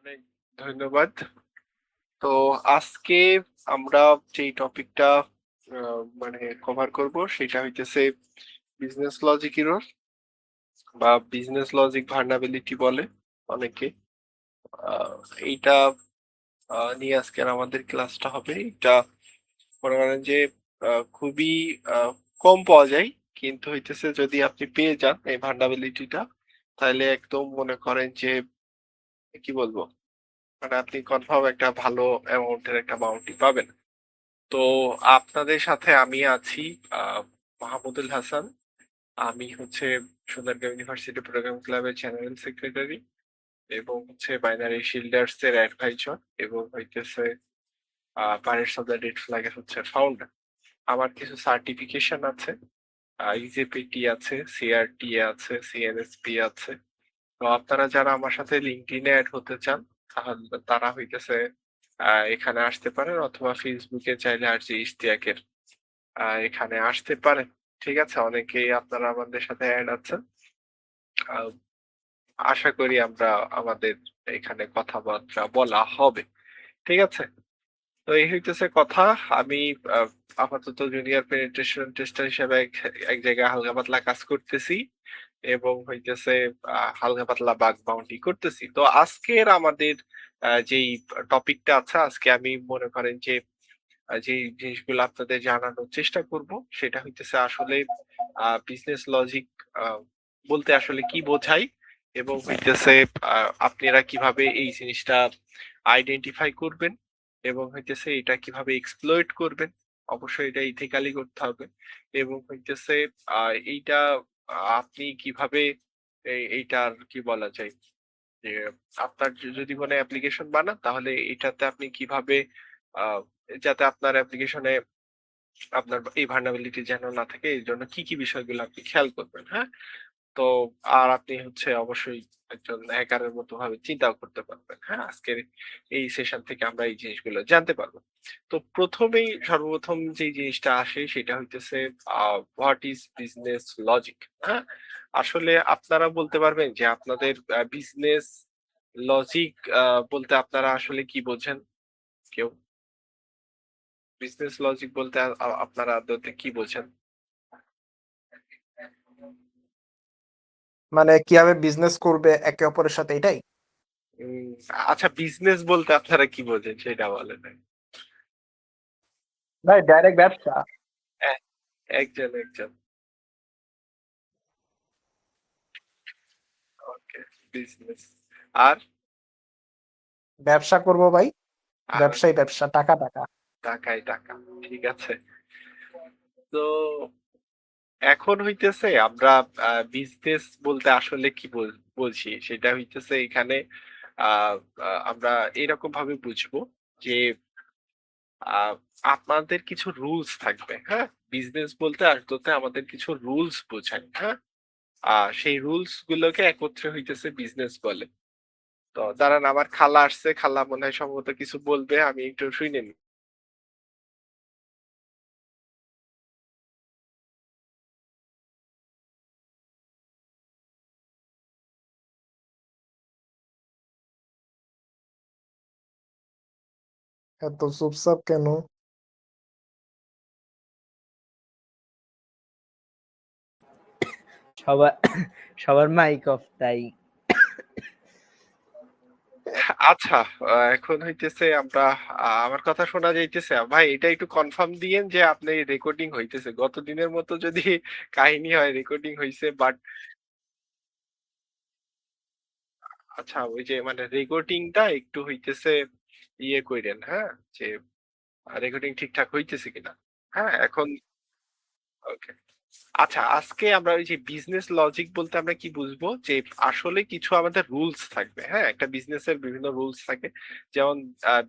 অনেক ধন্যবাদ। তো আজকে আমরা যেই টপিকটা মানে কভার করব সেটা হইতেছে বিজনেস লজিক এরর বা বিজনেস লজিক ভালনারেবিলিটি বলে অনেকে। আহ, এইটা নিয়ে আজকের আমাদের ক্লাসটা হবে। এটা মনে করেন যে খুবই কম পাওয়া যায়, কিন্তু হইতেছে যদি আপনি পেয়ে যান এই ভালনারেবিলিটিটা, তাহলে একদম মনে করেন যে কি বলবো, মানে আপনি কনফার্ম একটা ভালো অ্যামাউন্টের একটা বাউন্টি পাবেন। তো আপনাদের সাথে আমি আছি, মাহমুদুল হাসান। আমি হচ্ছে সোনারগাঁও ইউনিভার্সিটি প্রোগ্রাম ক্লাবের জেনারেল সেক্রেটারি এবং হচ্ছে বাইনারি শিল্ডার্স এর অ্যাডভাইজর এবং হইতেছে পাইরেটস অফ দ্য রেড ফ্ল্যাগের হচ্ছে ফাউন্ডার। আমার কিছু সার্টিফিকেশন আছে, ইজেপিটি আছে, সিআরটি আছে, সিএনএসপি আছে। তো আপনারা যারা আমার সাথে লিঙ্কডইনে অ্যাড হতে চান, তাহলে তারা হইতেছে এখানে আসতে পারেন, অথবা ফেসবুকে চাইলে আর যে ইশতিয়াকের এখানে আসতে পারেন। ঠিক আছে, অনেকেই আপনারা আমাদের সাথে অ্যাড আছেন। আহ, আশা করি আমরা আমাদের এখানে কথাবার্তা বলা হবে। ঠিক আছে, তো এই হইতেছে কথা। আমি আহ, আপাতত জুনিয়র পেনিট্রেশন টেস্টার হিসেবে এক জায়গায় হালকা পাতলা কাজ করতেছি এবং হইতেছে হালকা পাতলা বাগ বাউন্টি করতেছি। তো আজকের আমাদের যেই টপিকটা আছে, আজকে আমি মনে করেন যে যে জিনিসগুলো আপনাদের জানানোর চেষ্টা করব সেটা হইতেছে আসলে বিজনেস লজিক বলতে আসলে কি বোঝায়, এবং হইতেছে আপনারা কিভাবে এই জিনিসটা আইডেন্টিফাই করবেন এবং হইতেছে এটা কিভাবে এক্সপ্লয়েট করবেন। অবশ্যই এটা ইথিক্যালি করতে হবে। এবং হইতেছে এইটা আপনি কিভাবে এইটার কি বলা যায় যে আপনার যদি কোনো অ্যাপ্লিকেশন বানান, তাহলে এটাতে আপনি কিভাবে আহ, যাতে আপনার অ্যাপ্লিকেশনে আপনার এই ভালনারেবিলিটি যেন না থাকে, এই জন্য কি কি বিষয়গুলো আপনি খেয়াল করবেন। হ্যাঁ, তো আর আপনি হচ্ছে অবশ্যই একজন হ্যাকারের মতো ভাবে চিন্তাও করতে পারবেন। হ্যাঁ, আজকের এই সেশন থেকে আমরা এই জিনিসগুলো জানতে পারবো। তো প্রথমেই সর্বপ্রথম যে জিনিসটা আসে সেটা হইতেছে হোয়াট ইজ বিজনেস লজিক। হ্যাঁ, আসলে আপনারা বলতে পারবেন যে আপনাদের বিজনেস লজিক বলতে আপনারা আসলে কি বোঝেন? কেউ বিজনেস লজিক বলতে আপনারা আদতে কি বোঝেন? মানে কিভাবে বিজনেস করবে একে অপরের সাথে, এটাই। উম, আচ্ছা, বিজনেস বলতে আপনারা কি বোঝেন সেটা বলেন। ভাই ডাইরেক্ট ব্যবসা। এ- একজন একজন। ওকে, বিজনেস। আর ব্যবসা করব ভাই। আর ব্যবসায়ী, ব্যবসা, টাকা টাকা। টাকায় টাকা। ঠিক আছে, তো এখন হইতেছে আমরা বিজনেস বলতে আসলে কি বলছি সেটা হইতেছে এখানে আহ আমরা এরকম ভাবে বুঝবো যে আহ আপনাদের কিছু রুলস থাকবে। হ্যাঁ, বিজনেস বলতে আসলে আমাদের কিছু রুলস বোঝায়। হ্যাঁ, সেই রুলস গুলোকে একত্রে হইতেছে বিজনেস বলে। তো দাঁড়ান, আমার খালা আসছে, খালা মনে হয় সম্ভবত কিছু বলবে, আমি একটু শুনে নি। এত চুপচাপ কেন? সবার সবার মাইক অফ তাই। আচ্ছা, এখন হইতেছে আমরা আমার কথা শোনা যাইতেছে ভাই? এটা একটু কনফার্ম দিয়েন যে আপনি রেকর্ডিং হইতেছে। গত দিনের মতো যদি কাহিনী হয় রেকর্ডিং হইছে, বাট আচ্ছা ওই যে মানে রেকর্ডিংটা একটু হইতেছে ইয়ে কইরেন। হ্যাঁ, যে রেকর্ডিং ঠিকঠাক হইতেছে কিনা। হ্যাঁ, এখন ওকে। আচ্ছা, আজকে আমরা ওই যে বিজনেস লজিক বলতে আমরা কি বুঝবো, যে আসলে কিছু আমাদের রুলস থাকবে। হ্যাঁ, একটা বিজনেসের বিভিন্ন রুলস থাকে। যেমন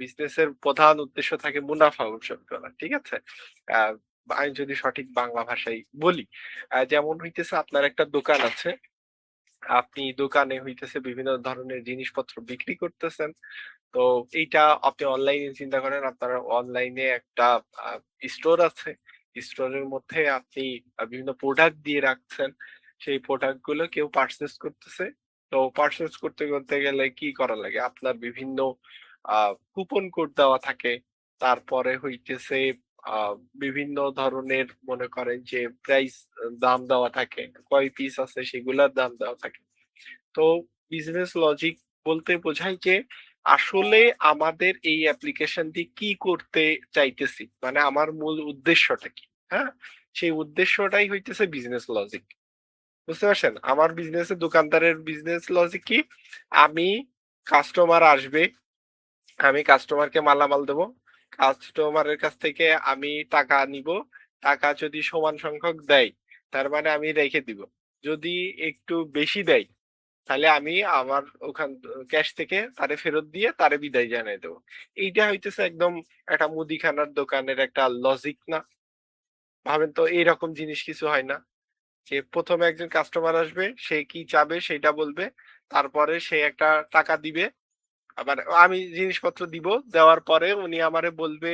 বিজনেসের প্রধান উদ্দেশ্য থাকে মুনাফা অর্জন করা। ঠিক আছে, আহ, আমি যদি সঠিক বাংলা ভাষায় বলি, যেমন হইতেছে আপনার একটা দোকান আছে, আপনি দোকানে হইতেছে বিভিন্ন ধরনের জিনিসপত্র বিক্রি করতেছেন। তো এইটা আপনি অনলাইনে চিন্তা করেন, আপনার অনলাইনে একটা স্টোর আছে। স্টোরের মধ্যে আপনি বিভিন্ন প্রোডাক্ট দিয়ে রাখছেন। সেই প্রোডাক্ট গুলো কেউ পারচেস করতেছে, তো পারচেজ করতে করতে গেলে কি করা লাগে, আপনার বিভিন্ন কুপন কোড দেওয়া থাকে, তারপরে হইতেছে বিভিন্ন ধরনের মনে করেন যে প্রাইস দাম দেওয়া থাকে, কয় পিস আছে সেগুলার দাম দেওয়া থাকে। তো বিজনেস লজিক বলতে বোঝায় যে আসলে আমাদের এই অ্যাপ্লিকেশন দিয়ে কি করতে চাইতেছি, মানে আমার মূল উদ্দেশ্যটা কি। হ্যাঁ, সেই উদ্দেশ্যটাই হইতেছে বিজনেস লজিক। বুঝতে পারছেন? আমার বিজনেসে দোকানদারের বিজনেস লজিক কি, আমি কাস্টমার আসবে, আমি কাস্টমারকে মালামাল দেবো, কাস্টমারের কাছ থেকে আমি টাকা নিব, টাকা যদি সমান সংখ্যক দেয় তার মানে আমি রেখে দিব, যদি একটু বেশি দেয় তাহলে আমি আমার ওখান ক্যাশ থেকে তারে ফেরত দিয়ে তারে বিদায় জানিয়ে দেবো। এইটা হইতেছে একদম একটা মুদিখানার দোকানের একটা লজিক না? ভাবেন তো, এইরকম জিনিস কিছু হয় না যে প্রথমে একজন কাস্টমার আসবে, সে কি চাবে সেটা বলবে, তারপরে সে একটা টাকা দিবে, আবার আমি জিনিসপত্র দিব, দেওয়ার পরে উনি আমারে বলবে,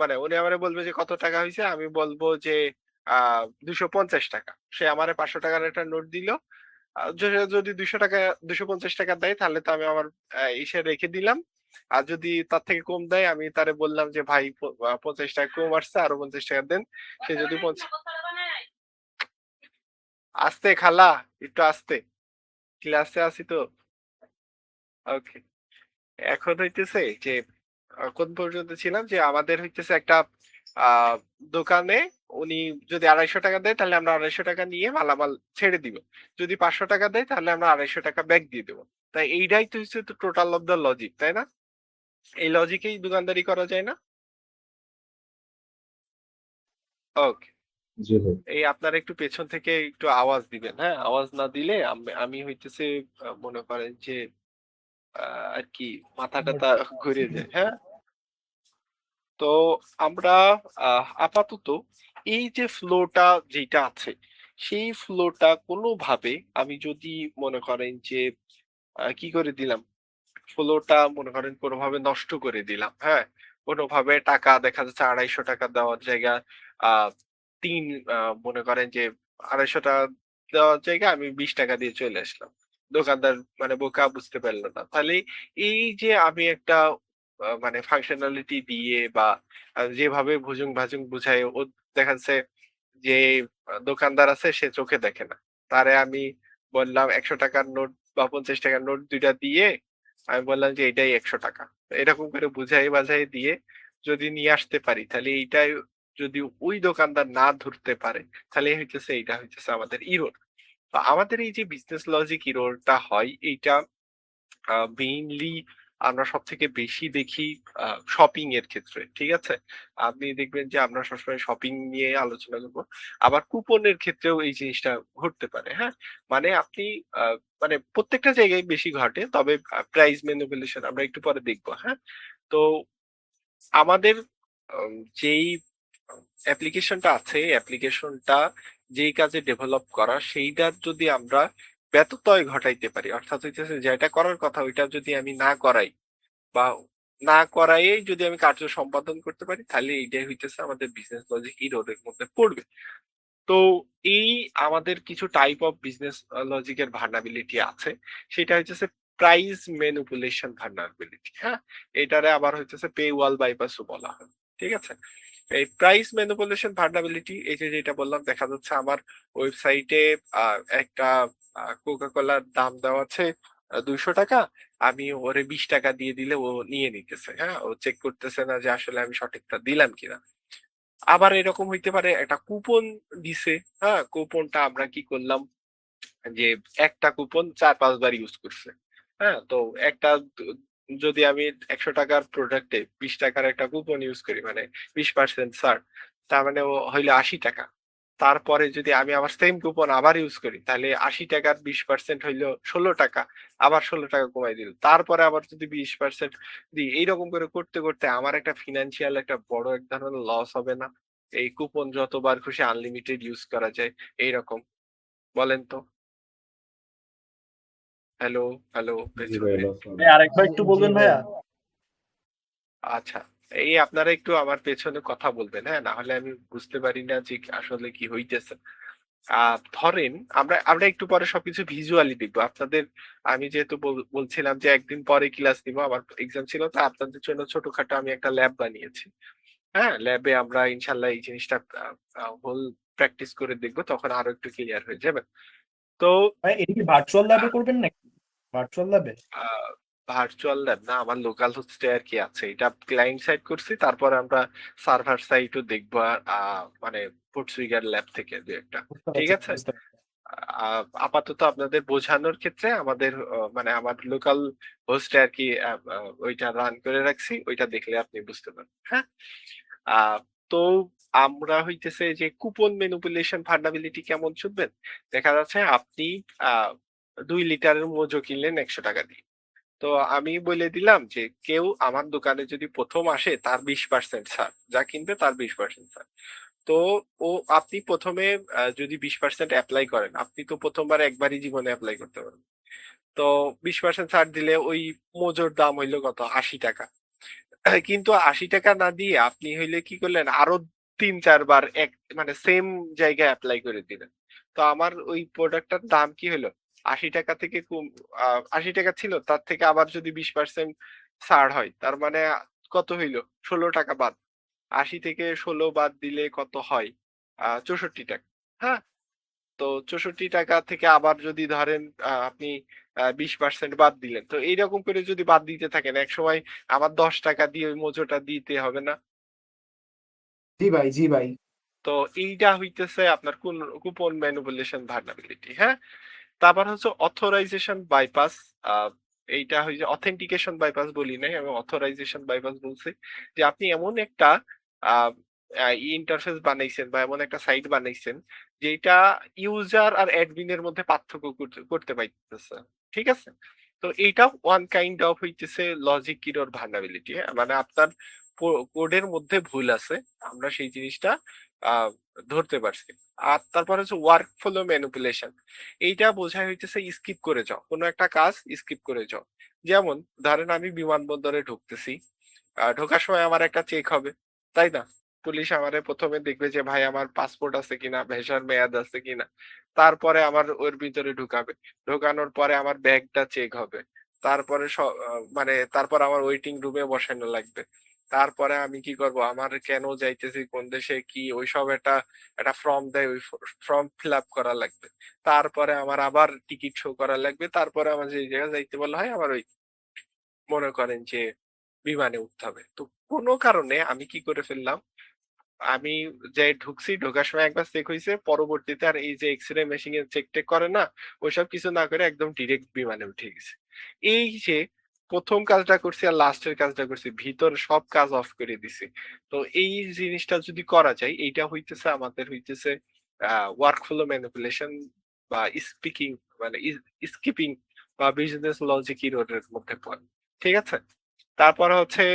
মানে উনি আমারে বলবে যে কত টাকা হয়েছে, আমি বলবো যে 250 টাকা, সে আমারে 500 টাকার একটা নোট দিল। যদি 200 টাকা 250 টাকা দেয় তাহলে তো আমি আমার ইসে রেখে দিলাম। আর যদি তার থেকে কম দেয় আমি তারে বললাম যে ভাই 50 টাকা কম আসছে, আরো 50 টাকা দেন। সে যদি আস্তে খালা, একটু আস্তে, ক্লাসে আছি তো। ওকে, এখন হইতেছে যে কোন পর্যন্ত ছিলাম, যে আমাদের হইতেছে একটা আহ দোকানে উনি যদি 250 টাকা দেয় তাহলে আমরা 250 টাকা নিয়ে মালামাল ছেড়ে দিব, যদি 500 টাকা দেয় তাহলে আমরা 250 টাকা ব্যাক দিয়ে দেবো। তাই এইটাই তো হচ্ছে টোটাল অফ দ্য লজিক, তাই না? এই লজিকেই দোকানদারি করা যায় না? ওকে, জি ভাই। এই আপনার একটু পেছন থেকে একটু আওয়াজ দিবেন, হ্যাঁ, আওয়াজ না দিলে আমি হইতেছে মনে করেন যে আর কি মাথা টাথা ঘুরে যায়। হ্যাঁ, তো আমরা আপাতত এই যে ফ্লোটা যেটা আছে, সেই ফ্লোটা কোনোভাবে আমি যদি মনে করেন যে কি করে দিলাম, ফ্লোটা মনে করেন কোনোভাবে নষ্ট করে দিলাম, হ্যাঁ, কোনোভাবে টাকা দেখা যাচ্ছে 250 টাকা দেওয়ার জায়গা আহ তিন মনে করেন যে 250 টাকা দেওয়ার জায়গায় আমি 20 টাকা দিয়ে চলে আসলাম, দোকানদার মানে বোকা বুঝতে পারলো না, তাহলে এই যে আমি একটা মানে ফাংশনালিটি দিয়ে বা যেভাবে ভুজুং ভাজুং বুঝাই ও, দেখা যাচ্ছে যে দোকানদার আছে সে চোখে দেখে না, তারে আমি বললাম 100 টাকার নোট বা 50 টাকার নোট দুইটা দিয়ে আমি বললাম যে এটাই 100 টাকা, এরকম করে বুঝাই বাঝাই দিয়ে যদি নিয়ে আসতে পারি তাহলে এইটাই, যদি ওই দোকানদার না ধরতে পারে তাহলে হইতেছে এইটা হইতেছে আমাদের ইরোর। তো আমাদের এই যে বিজনেস লজিক ইরোরটা হয় এইটা মেইনলি আমরা সবথেকে বেশি দেখি শপিং এর ক্ষেত্রে, ঠিক আছে? আপনি দেখবেন যে আমরা সবসময় শপিং নিয়ে আলোচনা করব। আবার কুপনের ক্ষেত্রেও এই জিনিসটা ঘটতে পারে, হ্যাঁ? মানে আপনি আ মানে প্রত্যেকটা জায়গায় বেশি ঘটে। তবে প্রাইস ম্যানিপুলেশন আমরা একটু পরে দেখব, হ্যাঁ? তো আমাদের যেই অ্যাপ্লিকেশনটা আছে, এই অ্যাপ্লিকেশনটা যেই কাজে ডেভেলপ করা সেইটার যদি আমরা ব্যত্যয় ঘটাইতে পারি, অর্থাৎ হইতেছে যেটা করার কথা ওইটা যদি আমি না করাই বা না করাইয়েই যদি আমি কার্য সম্পাদন করতে পারি তাহলে এইটাই হইতেছে আমাদের বিজনেস লজিক ইরোর এর মধ্যে পড়বে। তো এই আমাদের কিছু টাইপ অফ বিজনেস লজিকের ভার্নাবিলিটি আছে, সেটা হইতেছে প্রাইস ম্যানিপুলেশন ভার্নাবিলিটি। হ্যাঁ, এটারে আবার হইতেছে পে ওয়াল বাইপাসও বলা হয়, ঠিক আছে? এই প্রাইস ম্যানিপুলেশন ভার্নাবিলিটি, এই যে যেটা বললাম, দেখা যাচ্ছে আমার ওয়েবসাইটে একটা কোকা কোলার দাম দেওয়া আছে 200 টাকা, আমি ওরে 20 টাকা দিয়ে দিলে ও নিয়ে নিতেছে, হ্যাঁ, ও চেক করতেছে না যে আসলে আমি সঠিকটা দিলাম কিনা। আবার এরকম হইতে পারে একটা কুপন দিছে, হ্যাঁ, কুপনটা আমরা কি করলাম যে একটা কুপন 4-5 বার ইউজ করছে। হ্যাঁ? তো একটা যদি আমি ১০০ টাকার প্রোডাক্টে ২০ টাকার একটা কুপন ইউজ করি, মানে 20% ছাড়। তার মানে ও হইলো ৮০ টাকা। তারপরে যদি আমি আমার সেম কুপন আবার ইউজ করি তাহলে ৮০ টাকার 20% হইলো ১৬ টাকা। আবার ১৬ টাকা কমায় দিল। তারপরে আবার যদি 20% দিই, এইরকম করে করতে, করতে আমার একটা ফিন্যান্সিয়াল একটা বড় এক ধরনের লস হবে না? এই কুপন যতবার খুশি আনলিমিটেড ইউজ করা যায় এইরকম। বলেন তো? হ্যালো, হ্যালো জি ভাই, পেছনে। লস হবে। আরেকবার একটু বলবেন ভাইয়া। আচ্ছা, এই আপনারা একটু আমার পেছনে কথা বলবেন, হ্যাঁ? না হলে আমি বুঝতে পারি না যে আসলে কি হইতেছে। ধরেন আমরা আমরা একটু পরে সবকিছু ভিজুয়ালি দেখবো। আমি যেহেতু বলছিলাম যে একদিন পরে ক্লাস নিবো, আমার এক্সাম ছিল, তো আপনাদের জন্য ছোটখাটো আমি একটা ল্যাব বানিয়েছি। হ্যাঁ? ল্যাবে আমরা ইনশাআল্লাহ এই জিনিসটা হোল প্র্যাকটিস করে দেখবো, তখন আরো একটু ক্লিয়ার হয়ে যাবে। তো ভাই এটা কি ভার্চুয়াল ল্যাবে আ করবেন নাকি? ভার্চুয়াল ল্যাবে? আ ভার্চুয়াল ল্যাব না, আমার লোকাল হোস্টে আরকি আছে। এটা ক্লায়েন্ট সাইড করছি। তারপরে আমরা সার্ভার সাইডও দেখবো মানে পোর্টসুইগার ল্যাব থেকে ২-১ টা। বুঝতে ঠিক পারছি, আছে? বুঝতে পারছি। আপাতত আপনাদের বোঝানোর ক্ষেত্রে আমাদের মানে আমার লোকাল হোস্টে আরকি ওইটা রান করে রাখছি। ওইটা দেখলে আপনি বুঝতে পারবেন। হ্যাঁ? আ তো আমরা হইতেছে যে কুপন ম্যানিপুলেশন ভালনারেবিলিটি কেমন শুনবেন? দেখা যাচ্ছে আপনি আ ২ লিটারের মোজো কিনলেন ৳১০০ দিয়ে। তো আমি বলে দিলাম যে কেউ আমার দোকানে যদি ১ম আসে তার ২০% ছাড়। যা কিনবে তার ২০% ছাড়। তো আপনি ১ম এ যদি ২০% এপ্লাই করেন, আপনি তো ১ম বার একবারই জীবনে এপ্লাই করতে পারবেন। তো ২০% ছাড় দিলে ওই মোজোর দাম হইল কত? ৳৮০। কিন্তু ৳৮০ না দিয়ে আপনি হইলে কি করলেন? আরো ৩-৪ বার মানে সেম জায়গায় এপ্লাই করে দিলেন। তো আমার ওই প্রোডাক্টটার দাম কি হইলো? ৳৮০ থেকে আ ৳৮০ ছিল, তার থেকে আবার যদি ২০% ছাড় হয়, তার মানে কত হইল? ৳১৬ বাদ। ৮০ থেকে ১৬ বাদ দিলে কত হয়? ৳৬৪। হ্যাঁ? তো ৳৬৪ থেকে আবার যদি ধরেন আপনি ২০% বাদ দিলেন। তো এইরকম করে যদি বাদ দিতে থাকেন, একসময় আবার ৳১০ দিয়ে ওই মজুরটা দিতে হবে না? জি ভাই, জি ভাই। তো এইটা হইতেছে আপনার কুপন ম্যানিপুলেশন ভালনারেবিলিটি, হ্যাঁ? তারপর হচ্ছে অথরাইজেশন বাইপাস। আ এইটা হইছে অথেন্টিকেশন বাইপাস বলি নাই, আমি অথরাইজেশন বাইপাস বলছি। যে আপনি এমন একটা আ আ ইন্টারফেস বানাইছেন বা এমন একটা সাইট বানাইছেন যেটা ইউজার আর অ্যাডমিন এর মধ্যে পার্থক্য করতে পাইতেছে। ঠিক আছে? তো এইটা ওয়ান কাইন্ড অফ হইতেছে লজিক এরর ভালনারেবিলিটি, হ্যাঁ? মানে আপনার কোডের মধ্যে ভুল আছে। আমরা সেই জিনিসটা আ ধরতে পারছি। আর তারপর হচ্ছে ওয়ার্ক ফ্লো ম্যানিপুলেশন। এইটা বোঝায় হইতেছে স্কিপ করে যাও। কোন একটা কাজ স্কিপ করে যাও। যেমন ধরেন আমি বিমানবন্দরে ঢুকতেছি। ঢোকার সময় আমার একটা চেক হবে। তাই না? পুলিশ আমারে ১ম এ দেখবে যে ভাই আমার পাসপোর্ট আছে কিনা, ভিসার মেয়াদ আছে কিনা। তারপরে আমার ওর ভিতরে ঢুকাবে। ঢোকানোর পরে আমার ব্যাগটা চেক হবে। তারপরে মানে তারপর আমার ওয়েটিং রুমে বসানো লাগবে। তারপরে আমি কি করব? আমার কেন যাইতেছি, কোন দেশে কি, ওইসব একটা ফর্ম দেয়, ওই ফর্ম ফিল আপ করা লাগবে। তারপরে আমার আবার টিকিট শো করা লাগবে। তারপরে আমার যে জায়গায় যাইতে বলা হয় আমার ওই মনে করেন যে বিমানে উঠতে হবে। তো কোন কারণে আমি কি করে ফেললাম? আমি যেই ঢুকছি, ঢোকার সময় একবার চেক হইছে। পরবর্তীতে আর এই যে এক্স-রে মেশিন এ চেক টেক করে না? ওইসব কিছু না করে একদম ডিরেক্ট বিমানে উঠে গেছি। এই যে ১ম কাজটা করছি আর লাস্টের কাজটা করছি, ভিতরে সব কাজ অফ করে দিছি। তো এই জিনিসটা যদি করা যায়, এইটা হইতেছে আমাদের হইতেছে ওয়ার্ক ফ্লো ম্যানিপুলেশন বা স্পিকিং মানে স্কিপিং বা বিজনেস লজিক এরর এর মধ্যে পড়ে। ঠিক আছে? তারপর হচ্ছে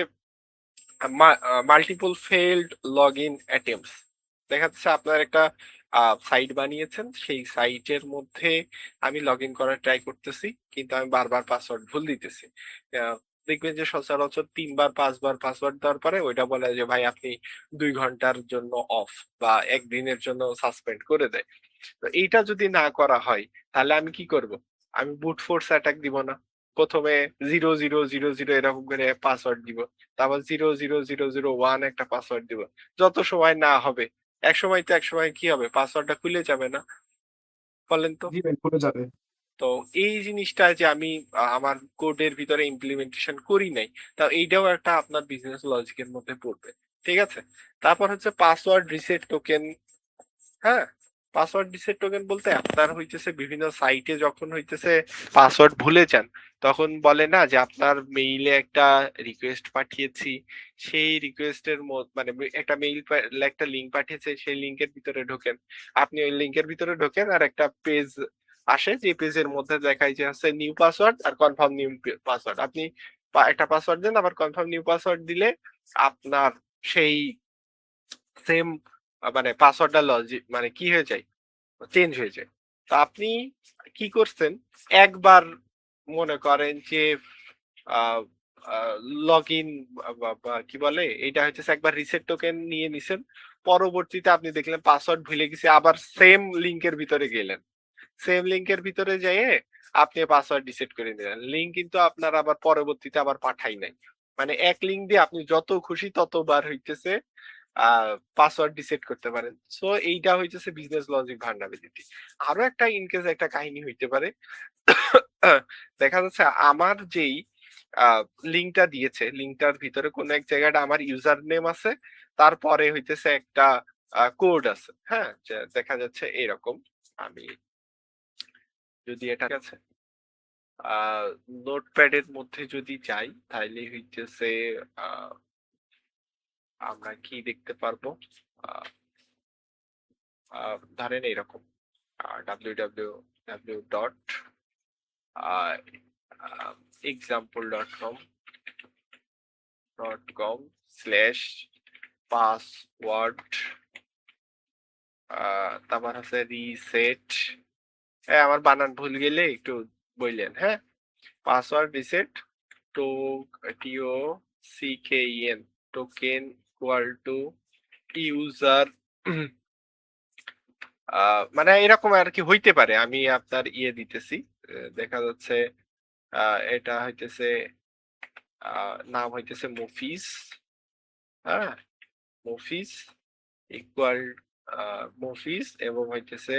মাল্টিপল ফেইলড লগইন অ্যাটেম্পটস। দেখা যাচ্ছে আপনার একটা সাইট বানিয়েছেন। সেই সাইটের মধ্যে আমি লগইন করার ট্রাই করতেছি। কিন্তু আমি বারবার পাসওয়ার্ড ভুল দিতেছি। আ দেখবেন যে সচরাচর ৩ বার ৫ বার পাসওয়ার্ড দেওয়ার পরে ওইটা বলে যে ভাই আপনি ২ ঘন্টার জন্য অফ বা ১ দিনের জন্য সাসপেন্ড করে দেয়। তো এইটা যদি না করা হয়, তাহলে আমি কি করব? আমি ব্রুট ফোর্স অ্যাটাক দিব না? ১ম এ ০০০০ এরকম করে পাসওয়ার্ড দিব। তারপর ০০০০১ একটা পাসওয়ার্ড দিব। যত সময় না হবে, একসময় কি হবে? পাসওয়ার্ডটা খুলে যাবে না? বলেন তো? জি ভাই, খুলে যাবে। তো এই জিনিসটা যে আমি আমার কোডের ভিতরে ইমপ্লিমেন্টেশন করি নাই। তা এইটাও একটা আপনার বিজনেস লজিক এর মধ্যে পড়বে। ঠিক আছে? তারপর হচ্ছে পাসওয়ার্ড রিসেট টোকেন। হ্যাঁ? পাসওয়ার্ড রিসেট টোকেন বলতে আপনার হইতেছে বিভিন্ন সাইটে যখন হইতেছে পাসওয়ার্ড ভুলে যান, তখন বলে না যে আপনার মেইলে একটা রিকোয়েস্ট পাঠিয়েছি। সেই রিকোয়েস্টের মানে একটা মেইল একটা লিঙ্ক পাঠিয়েছে, সেই লিঙ্কের ভিতরে ঢোকেন। আপনি ওই লিঙ্কের ভিতরে ঢোকেন আর একটা পেজ আসে, যে পেজের মধ্যে দেখায় যে হচ্ছে নিউ পাসওয়ার্ড আর কনফার্ম নিউ পাসওয়ার্ড। আপনি একটা পাসওয়ার্ড দেন, আবার কনফার্ম নিউ পাসওয়ার্ড দিলে আপনার সেই সেম মানে পাসওয়ার্ডটা মানে কি হয়ে যায়? চেঞ্জ হয়ে যায়। তো আপনি কি করছেন? একবার মনে করেন যে আ লগ ইন বা কি বলে এটা হচ্ছে একবার রিসেট টোকেন নিয়ে নিছেন, পরবর্তীতে আপনি দেখলেন পাসওয়ার্ড ভুলে গেছে, আবার সেম লিংকের ভিতরে গেলেন, সেম লিংকের ভিতরে যেয়ে আপনি পাসওয়ার্ড রিসেট করে নিলেন, লিংক কিন্তু আপনার আবার পরবর্তীতে আবার পাঠাই নাই, মানে এক লিংক দিয়ে আপনি যত খুশি ততবার হইতেছে পাসওয়ার্ড রিসেট করতে পারেন। সো এইটা হইতেছে বিজনেস লজিক ভালনারেবিলিটি। আরো একটা ইনকেস একটা কাহিনী হইতে পারে, দেখা যাচ্ছে আমার যেই লিঙ্কটা দিয়েছে, লিঙ্কটার ভিতরে কোন এক জায়গাটা আমার ইউজার নেম আছে, তারপরে হইতেছে একটা কোড আছে, হ্যাঁ, দেখা যাচ্ছে এরকম। আমি যদি এটা আছে নোটপ্যাডের মধ্যে যদি যাই তাহলে হইতেছে আমরা কি দেখতে পারবো, ধরেন এরকম www.example.com/password, তারপর আছে রিসেট, আমার বানান ভুল গেলে একটু বললেন, হ্যাঁ, password reset TOCKEN token equal to user, মানে এরকম আর কি হইতে পারে। আমি আপনার ইয়ে দিতেছি, দেখা যাচ্ছে এটা হইতেছে নাম হইতেছে মফিজ, হ্যাঁ, মফিজ ইকুয়াল মফিজ এবং হইতেছে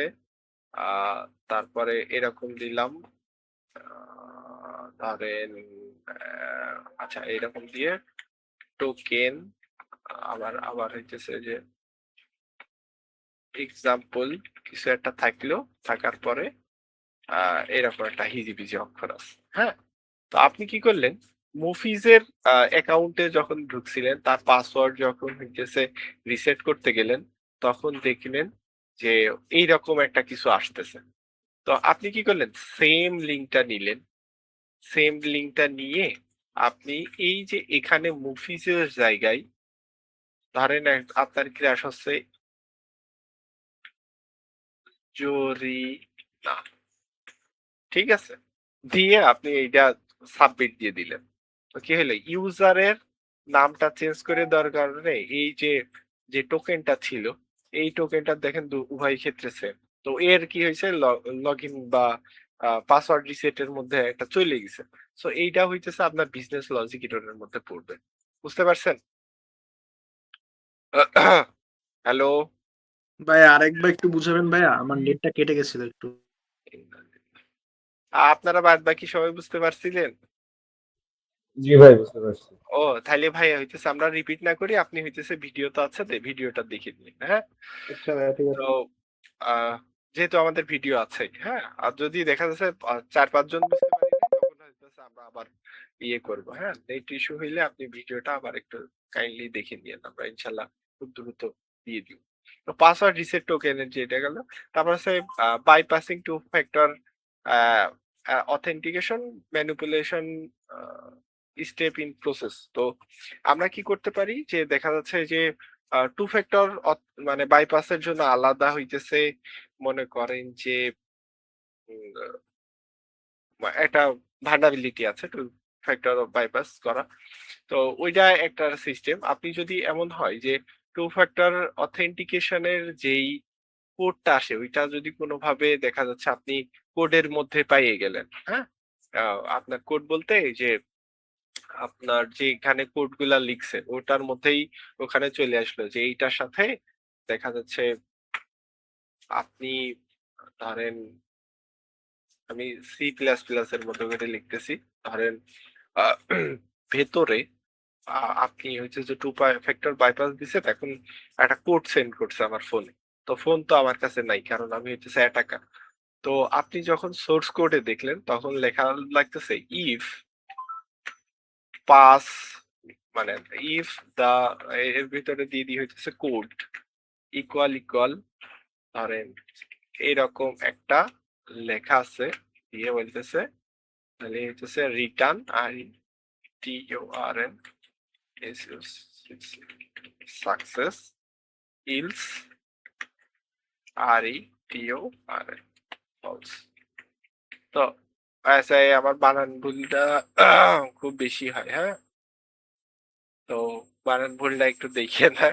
তারপরে এরকম দিলাম, ধরেন আচ্ছা এরকম দিয়ে টোকেন, আবার আবার হইতেছে যে এক্সাম্পল কিছু একটা থাকলো, থাকার পরে এরকম একটা হিজিবিজি অক্ষর আছে, হ্যাঁ। তো আপনি কি করলেন, মুফিজের অ্যাকাউন্টে যখন ঢুকছিলেন, তার পাসওয়ার্ড যখন হইতেছে রিসেট করতে গেলেন, তখন দেখলেন যে এইরকম একটা কিছু আসতেছে। তো আপনি কি করলেন, সেম লিঙ্কটা নিলেন, সেম লিঙ্কটা নিয়ে আপনি এই যে এখানে মুফিজের জায়গায় ধরেন আপনার ক্র্যাশ হচ্ছে জরিনা, ঠিক আছে, দিয়ে আপনি এইটা সাবমিট দিয়ে দিলেন। তো কি হলো, ইউজারের নামটা চেঞ্জ করে দেওয়ার কারণে এই যে যে টোকেনটা ছিল, এই টোকেনটা দেখেন উভয় ক্ষেত্রে সেম। তো এর কি হয়েছে, লগ ইন বা পাসওয়ার্ড রিসেটের মধ্যে একটা চলে গেছে। সো এইটা হইতেছে আপনার বিজনেস লজিক এর মধ্যে পড়বে, বুঝতে পারছেন? হ্যালো, ভাইয়া আরেকবার একটু বুঝাবেন ভাইয়া, আমার নেটটা কেটে গেছিল একটু। আপনারা বাদ বাকি সবাই বুঝতে পারছিলেন? জি ভাই, বুঝতে পারছি। ও তাহলে ভাই হইতেছে আমরা রিপিট না করি, আপনি হইতেছে ভিডিও তো আছে, ভিডিওটা দেখে নিন, হ্যাঁ। আচ্ছা ভাইয়া, ঠিক তো আছে। আহ, যেহেতু আমাদের ভিডিও আছে, হ্যাঁ, আর যদি দেখা যাচ্ছে 4-5 জন বুঝতে পারি নাই, তখন হইতেছে আমরা আবার ইয়ে করবো, হ্যাঁ, নেট ইস্যু হইলে আপনি ভিডিওটা আবার একটু কাইন্ডলি দেখে নিন, আমরা ইনশাল্লাহ খুব দ্রুত দিয়ে দিব। তো পাসওয়ার্ড রিসেট টোকেনের যেটা গেল, তারপর হচ্ছে bypassing two factor authentication manipulation step in process. তো আমরা কি করতে পারি, যে দেখা যাচ্ছে যে টু ফ্যাক্টর মানে বাইপাসের জন্য আলাদা হইতেছে, মনে করেন যে একটা ভালনারেবিলিটি আছে টু ফ্যাক্টর বাইপাস করা। তো ওইটা একটা সিস্টেম। আপনি যদি এমন হয় যে টু ফ্যাক্টর অথেন্টিকেশনের যেই কোডটা আসে, ওইটা যদি কোনোভাবে দেখা যাচ্ছে আপনি কোডের মধ্যে পাইয়ে গেলেন, হ্যাঁ, আপনার কোড বলতে এই যে আপনার যে এখানে কোড গুলা লিখছে ওটার মধ্যেই ওখানে চলে আসলো যে এইটার সাথে দেখা যাচ্ছে আপনি ধরেন, আমি C++ এর মধ্যে করে লিখতেছি, ধরেন আহ, ভেতরে আপনি হচ্ছে যে টু ফ্যাক্টর বাইপাস দিছে, এখন একটা কোড সেন্ড করছে আমার ফোনে। তো ফোন তো আমার কাছে নাই, কারণ আমি হচ্ছে অ্যাটাকার। তো আপনি যখন সোর্স কোডে দেখলেন তখন লেখা লাগতেছে ইফ পাস, মানে ইফ দা, এর ভিতরে দিয়ে দিয়ে হইতেছে কোড ইকুয়াল ইকুয়াল, ধরেন এরকম একটা লেখা আছে, দিয়ে বলতেছে তাহলে হইতেছে return RETURN success else RETURN false. তো আচ্ছা, আমার বানান ভুলটা খুব বেশি হয়, হ্যাঁ? তো বানান ভুলটা একটু দেখিয়ে না।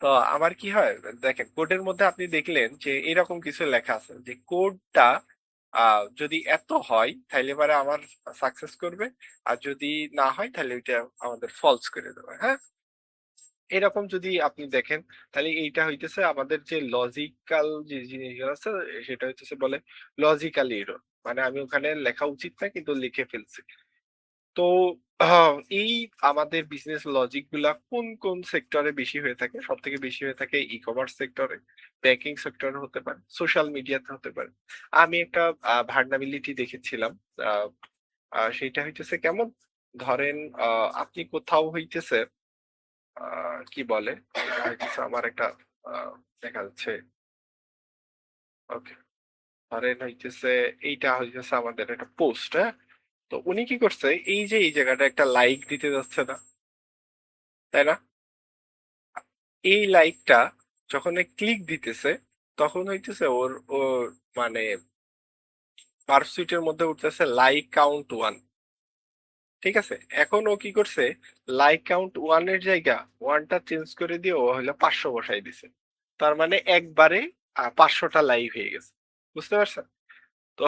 তো আমার কি হয়, দেখেন কোডের মধ্যে আপনি দেখলেন যে এরকম কিছু লেখা আছে যে কোডটা যদি এত হয় তাহলে পরে আমার সাকসেস করবে, আর যদি না হয় তাহলে ওইটা আমাদের ফলস করে দেবে, হ্যাঁ? এরকম যদি আপনি দেখেন তাহলে এইটা হইতেছে আমাদের যে লজিক্যাল যে জিনিসগুলো আছে, সেটা হইতেছে বলে লজিক্যাল এরর। মানে আমি ওখানে লেখা উচিত না কিন্তু লিখে ফেলছি। তো এই আমাদের বিজনেস লজিক গুলা কোন কোন সেক্টরে বেশি হয়ে থাকে? সব থেকে বেশি হয়ে থাকে ই কমার্স সেক্টরে, ব্যাংকিং সেক্টরে হতে পারে, সোশ্যাল মিডিয়াতে হতে পারে। আমি একটা ভার্নাবিলিটি দেখেছিলাম। আহ, সেইটা হইতেছে কেমন, ধরেন আপনি কোথাও হইতেছে কি বলে, এটা হইতেছে আমার একটা আহ, দেখা যাচ্ছে, ওকে, ধরেন হইতেছে এইটা হইতেছে আমাদের একটা পোস্ট, হ্যাঁ? তো উনি কি করছে, এই যে এই জায়গাটা একটা লাইক দিতে যাচ্ছে না, তাই না? এই লাইকটা যখন ক্লিক দিতেছে তখন হইতেছে ওর মানে পারসুইটের মধ্যে উঠতেছে লাইক কাউন্ট 1। ঠিক আছে, এখন ও কি করছে, লাইক কাউন্ট 1 এর জায়গা 1টা চেঞ্জ করে দিয়ে ও হলো 500 বসাই দিছে। তার মানে একবারে 500টা লাইক হয়ে গেছে। বুঝতে পারছেন? তো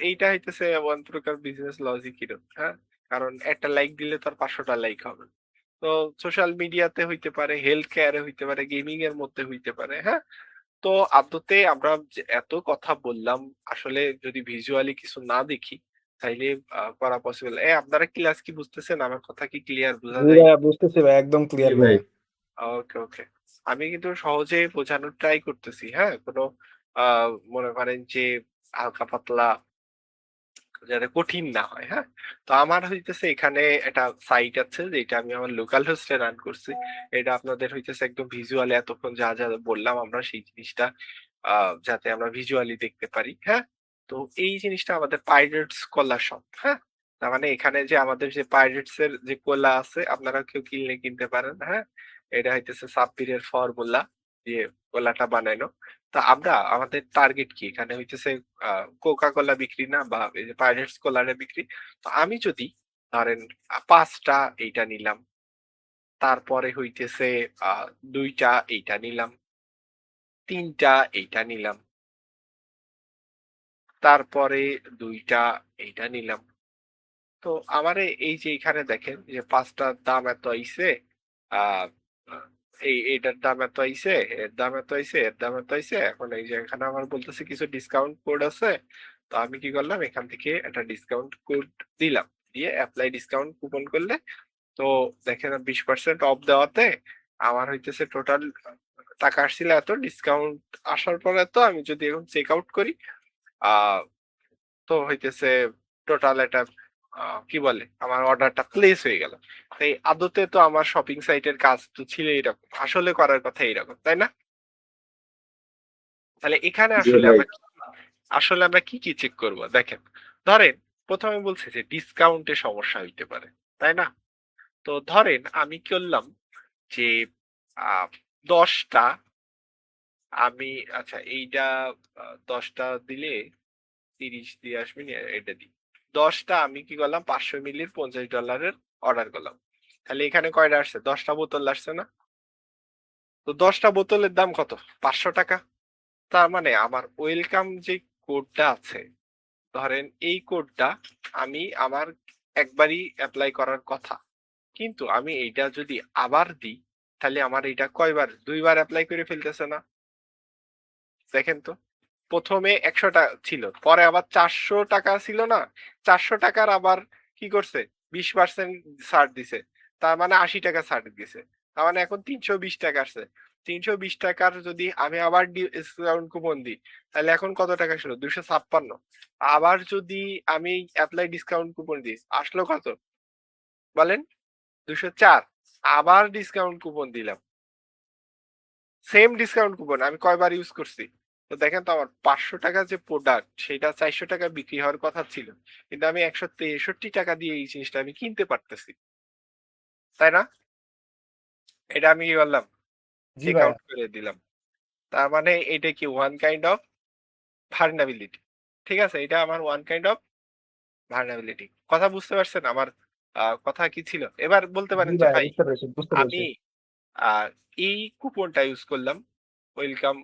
এইটা হইতেছে ওয়ান প্রকার বিজনেস লজিক, হ্যাঁ? কারণ একটা লাইক দিলে তার 500টা লাইক হবে। তো সোশ্যাল মিডিয়াতে হইতে পারে, হেলথ কেয়ারে হইতে পারে, গেমিং এর মধ্যে হইতে পারে, হ্যাঁ? তো আদতে আমরা যে এত কথা বললাম, আসলে যদি ভিজুয়ালি কিছু না দেখি তাইলে করা পসিবল। আপনারা ক্লাস কি বুঝতেছেন? আমার কথা কি ক্লিয়ার বোঝা জি যায়? ভাইয়া, বুঝতেছি ভাই, একদম জি ক্লিয়ার ভাই। ভাইয়া। ওকে, ওকে। আমি কিন্তু সহজে বোঝানোর ট্রাই করতেছি, হ্যাঁ? কোনো মনে করেন যে হালকা পাতলা, যাতে কঠিন না হয়, হ্যাঁ? তো আমার হইতেছে এখানে একটা সাইট আছে যেটা আমি আমার লোকাল হোস্টে রান করছি। এটা আপনাদের হইতেছে একদম ভিজুয়ালি এতক্ষণ যা যা বললাম আমরা সেই জিনিসটা যাতে আমরা ভিজুয়ালি দেখতে পারি, হ্যাঁ? তো এই জিনিসটা আমাদের পাইরেটস কলা শপ, হ্যাঁ? তার মানে এখানে যে আমাদের যে পাইরেটস এর যে কলা আছে আপনারা কেউ কিনলে কিনতে পারেন, হ্যাঁ? এটা হইতেছে সাব্বিরের ফর্মুলা দিয়ে কলাটা বানানো। তা আমরা আমাদের টার্গেট কি এখানে হইতেছে কোকা কোলা বিক্রি না, বা এই যে পাইরেটস কোলার বিক্রি। তো আমি যদি ধরেন 5টা এইটা নিলাম, তারপরে হইতেছে 2টা এইটা নিলাম, 3টা এইটা নিলাম, তারপরে 2টা এইটা নিলাম। তো আমারে এই যে এখানে দেখেন যে 5টার দাম এত আইছে, আহ এইটার দাম এত আইছে, এর দাম এত আইছে, এর দাম এত আইছে। এখন এই যে এখানে আমার বলতেছে কিছু ডিসকাউন্ট কোড আছে। তো আমি কি করলাম, এখান থেকে একটা ডিসকাউন্ট কোড দিলাম, দিয়ে অ্যাপ্লাই ডিসকাউন্ট কুপন করলে তো দেখেন 20% অফ দেওয়াতে আমার হইতেছে টোটাল টাকা আসছিল এত, ডিসকাউন্ট আসার পরে তো আমি যদি এখন চেক আউট করি আহ তো হইতেছে টোটাল এটা কি বলে আমার অর্ডারটা প্লেস হয়ে গেল। তাই আদতে তো আমার শপিং সাইটের কাজ তো ছিল এরকম, আসলে করার কথা এরকম, তাই না? তাহলে এখানে জি ভাই। আসলে আমরা কি কি চেক করব, দেখেন। ধরেন প্রথমে বলছে যে ডিসকাউন্টে সমস্যা হইতে পারে, তাই না? তো ধরেন আমি কি করলাম যে 10টা আমি, আচ্ছা এইটা 10টা দিলে 30 দিয়ে আসবে না, এটা দিই। 10টা আমি কি করলাম, 500 মিলির $50 অর্ডার করলাম। তাহলে এখানে কয়টা আসছে, 10টা বোতল আসছে না? তো 10টা বোতলের দাম কত, 500 টাকা। তার মানে আমার ওয়েলকাম যে কোডটা আছে, ধরেন এই কোডটা আমি আমার একবারই অ্যাপ্লাই করার কথা, কিন্তু আমি এইটা যদি আবার দিই তাহলে আমার এটা কয়বার, 2বার অ্যাপ্লাই করে ফেলতেছে না? দেখেন তো, প্রথমে 100 টাকা ছিল, পরে আবার 400 টাকা ছিল না, 400 টাকার আবার কি করছে, 20% ছাড় দিছে। তার মানে 80 টাকা ছাড় দিছে। তার মানে এখন 320 টাকা আসছে। 320 টাকার যদি আমি আবার ডিসকাউন্ট কুপন দিই তাহলে এখন কত টাকা ছিল, 256। আবার যদি আমি অ্যাপ্লাই ডিসকাউন্ট কুপন দিই আসলো কত বলেন, 204। আবার ডিসকাউন্ট কুপন দিলাম, সেম ডিসকাউন্ট কুপন আমি কয়বার ইউজ করছি। তো দেখেন তো আমার 500 টাকা যে প্রোডাক্ট সেটা 400 টাকা বিক্রি হওয়ার কথা ছিল, কিন্তু আমি 163 টাকা দিয়ে এই জিনিসটা আমি কিনতে পারতেছি, তাই না? এটা আমি কি করলাম, জি চেক ভাইয়া। আউট করে দিলাম। তার মানে এটা কি ওয়ান কাইন্ড অফ ভার্নাবিলিটি। ঠিক আছে, এটা আমার ওয়ান কাইন্ড অফ ভালনারেবিলিটি। কথা বুঝতে পারছেন আমার কথা কি ছিল? এবার বলতে জি পারেন যে ভাইয়া, ভাই বুঝতে পেরেছি বুঝতে আমি পেরেছি। এই কুপনটা ইউজ করলাম। ওয়েলকাম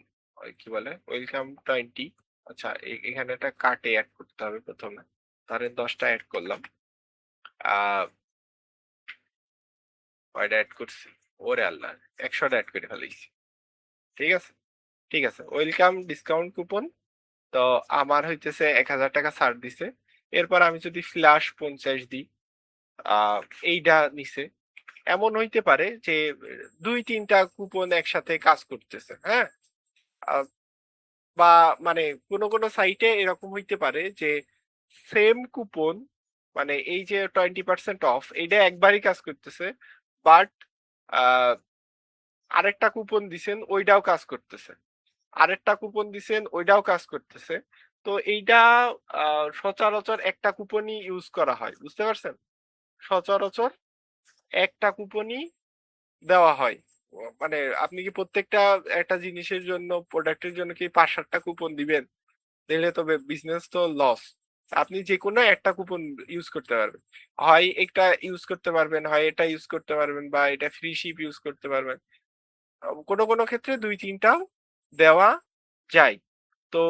কি বলে? ওয়েলকাম 20। আচ্ছা এখানে একটা কার্টে এড করতে হবে ১ম এ। ধরেন ১০ টা এড করলাম। আ কয়টা এড করছি? ওরে আল্লাহ! ১০০ টা এড করে ফেলাইছি। ঠিক আছে? ঠিক আছে। Welcome discount coupon. তো আমার হইতেছে ৳১,০০০ ছাড় দিছে। এরপর আমি যদি ফ্ল্যাশ ৫০ দিই, আ এইটা নিছে। এমন হইতে পারে যে ২-৩ টা কুপন একসাথে কাজ করতেছে। হ্যাঁ? আ বা মানে কোন সাইটে এরকম হইতে পারে যে সেম কুপন মানে এই যে 20% অফ এইটা একবারই কাজ করতেছে। বাট আ আরেকটা কুপন দিছেন ওইটাও কাজ করতেছে। আরেকটা কুপন দিছেন ওইটাও কাজ করতেছে। তো এইটা আ সচরাচর একটা কুপনই ইউজ করা হয়। বুঝতে পারছেন? সচরাচর একটা কুপনই দেওয়া হয়। মানে আপনি কি প্রত্যেকটা একটা জিনিসের জন্য প্রোডাক্টের জন্য কি ৫-৭ টা কুপন দিবেন? দিলে তো বিজনেস তো লস। আপনি যেকোনো একটা কুপন ইউজ করতে পারবেন। হয় এটা ইউজ করতে পারবেন, হয় এটা ইউজ করতে পারবেন বা এটা ফ্রি শিপ ইউজ করতে পারবেন। কোনো ক্ষেত্রে ২-৩ টাও দেওয়া যায়। তো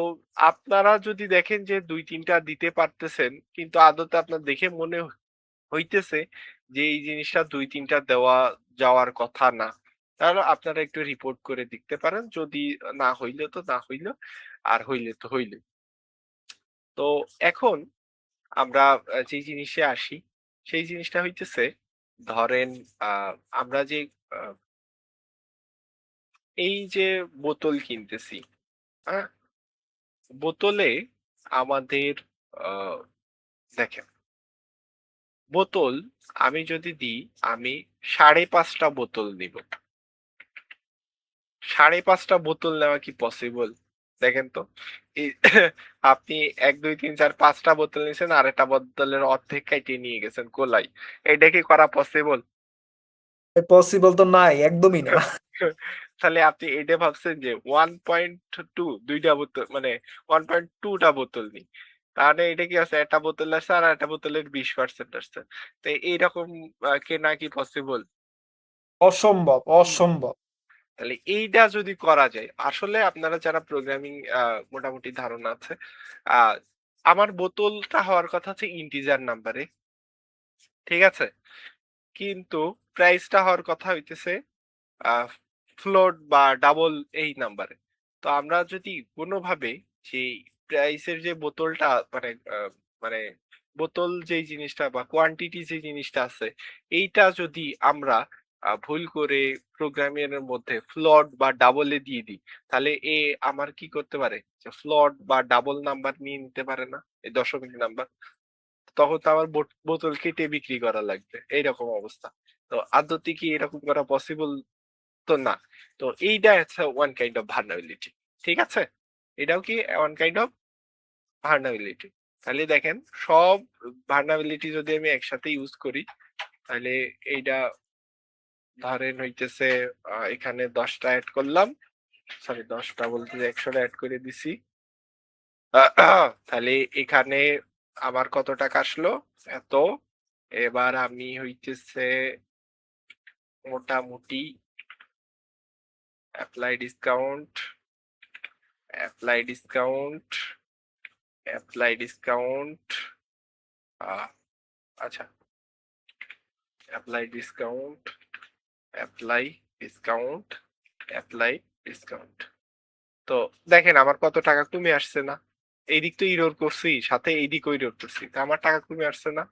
আপনারা যদি দেখেন যে ২-৩ টা দিতে পারতেছেন, কিন্তু আদতে আপনার দেখে মনে হইতেছে যে এই জিনিসটা ২-৩ টা দেওয়া যাওয়ার কথা না। তাহলে আপনারা একটু রিপোর্ট করে দেখতে পারেন। যদি না হইলে তো না হইল, আর হইলে তো হইল। তো এখন আমরা যেই জিনিসে আসি, সেই জিনিসটা হইতেছে ধরেন আ আমরা যে আ এই যে বোতল কিনতেছি, হ্যাঁ? বোতলে আমাদের আ দেখেন, বোতল আমি যদি দিই, আমি ৫.৫ টা বোতল নিবো। ৫.৫ টা বোতল নেওয়া কি পসিবল? দেখেন তো। এই আপনি ১, ২, ৩, ৪, ৫ টা বোতল নিছেন, আরেকটা বোতলের অর্ধেক কাইটে নিয়ে গেছেন কোলাই। এইটা কি করা পসিবল? পসিবল তো নাই, একদমই না। তাহলে আপনি এইটা ভাবছেন যে 1.2 ২ টা বোতল মানে 1.2 টা বোতল নিই। তাহলে এটা কি আছে? একটা বোতল আসছে আর একটা বোতলের ২০% আসছে। তো এইরকম কেনা কি পসিবল? অসম্ভব, হুম। অসম্ভব। তাহলে এইটা যদি করা যায়, আসলে আপনারা যারা প্রোগ্রামিং মোটামুটি ধারণা আছে, আ আমার বোতলটা হওয়ার কথা হচ্ছে ইন্টিজার নাম্বারে। ঠিক আছে? কিন্তু প্রাইসটা হওয়ার কথা হইতেছে আ ফ্লোট বা ডাবল এই নাম্বারে। তো আমরা যদি কোনোভাবে যেই প্রাইসের যে বোতলটা মানে মানে বোতল যেই জিনিসটা বা কোয়ান্টিটি যে জিনিসটা আছে, এইটা যদি আমরা ভুল করে প্রোগ্রামিং এর মধ্যে ফ্লট বা ডাবল এ দিয়ে দিই, তাহলে আমার কি করতে পারে? যে ফ্লট বা ডাবল নাম্বার নিয়ে নিতে পারে না? এই দশমিক নাম্বার। তখন তো আমার বোতল কেটে বিক্রি করা লাগবে। এইরকম অবস্থা। তো আদতে কি এরকম করা পসিবল? তো না। তো এইটা হচ্ছে one kind of vulnerability। ঠিক আছে? এটাও কি one kind of vulnerability। তাহলে দেখেন সব vulnerability যদি আমি একসাথে ইউজ করি, তাহলে এইটা ধরেন হইতেছে এখানে ১০ টা এড করলাম। সরি ১০ টা বলতে ১০০ টা এড করে দিছি। তাহলে এখানে আমার কত টাকা আসলো? এত। এবার আমি হইতেছে মোটামুটি apply discount, apply discount, apply discount আ আচ্ছা apply discount, apply discount, apply discount. তো দেখেন আমার কত টাকা কমে আসছে না? এইদিক তো ইরর করছি, সাথে এইদিকেও ইরর করছি। তো আমার টাকা কমে আসছে না?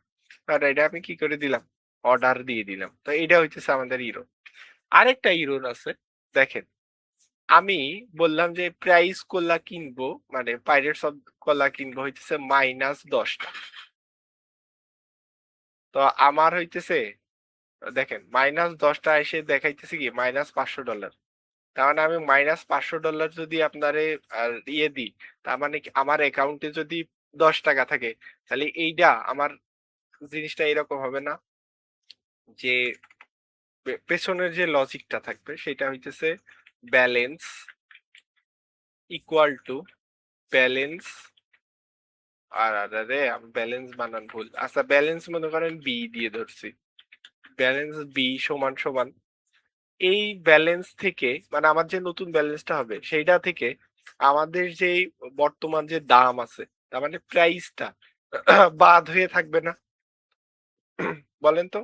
আর এটা আমি কি করে দিলাম? অর্ডার দিয়ে দিলাম। তো এইটা হইতেছে আমাদের ইরর। আরেকটা ইরর আছে। দেখেন, আমি বললাম যে প্রাইস কলা কিনবো মানে পাইরেটস অফ কলা কিনবো হইতেছে -১০ টা। তো আমার হইতেছে দেখেন -১০ টা এসে দেখাইতেছে কি $৫০০। তার মানে আমি $৫০০ যদি আপনারে ইয়ে দিই, তার মানে কি আমার অ্যাকাউন্টে যদি ৳১০ থাকে, তাহলে এইটা আমার জিনিসটা এরকম হবে না? যে পেছনের যে লজিকটা থাকবে সেটা হইতেছে ব্যালেন্স ইকুয়াল টু ব্যালেন্স আর আরে আমি ব্যালেন্স বানান ভুল। আচ্ছা ব্যালেন্স মনে করেন বি দিয়ে ধরছি, ব্যালেন্স বি সমান সমান এই ব্যালেন্স থেকে মানে আমার যে নতুন ব্যালেন্সটা হবে সেইটা থেকে আমাদের যে বর্তমান যে দাম আছে তার মানে প্রাইসটা বাদ হয়ে থাকবে না? বলেন তো।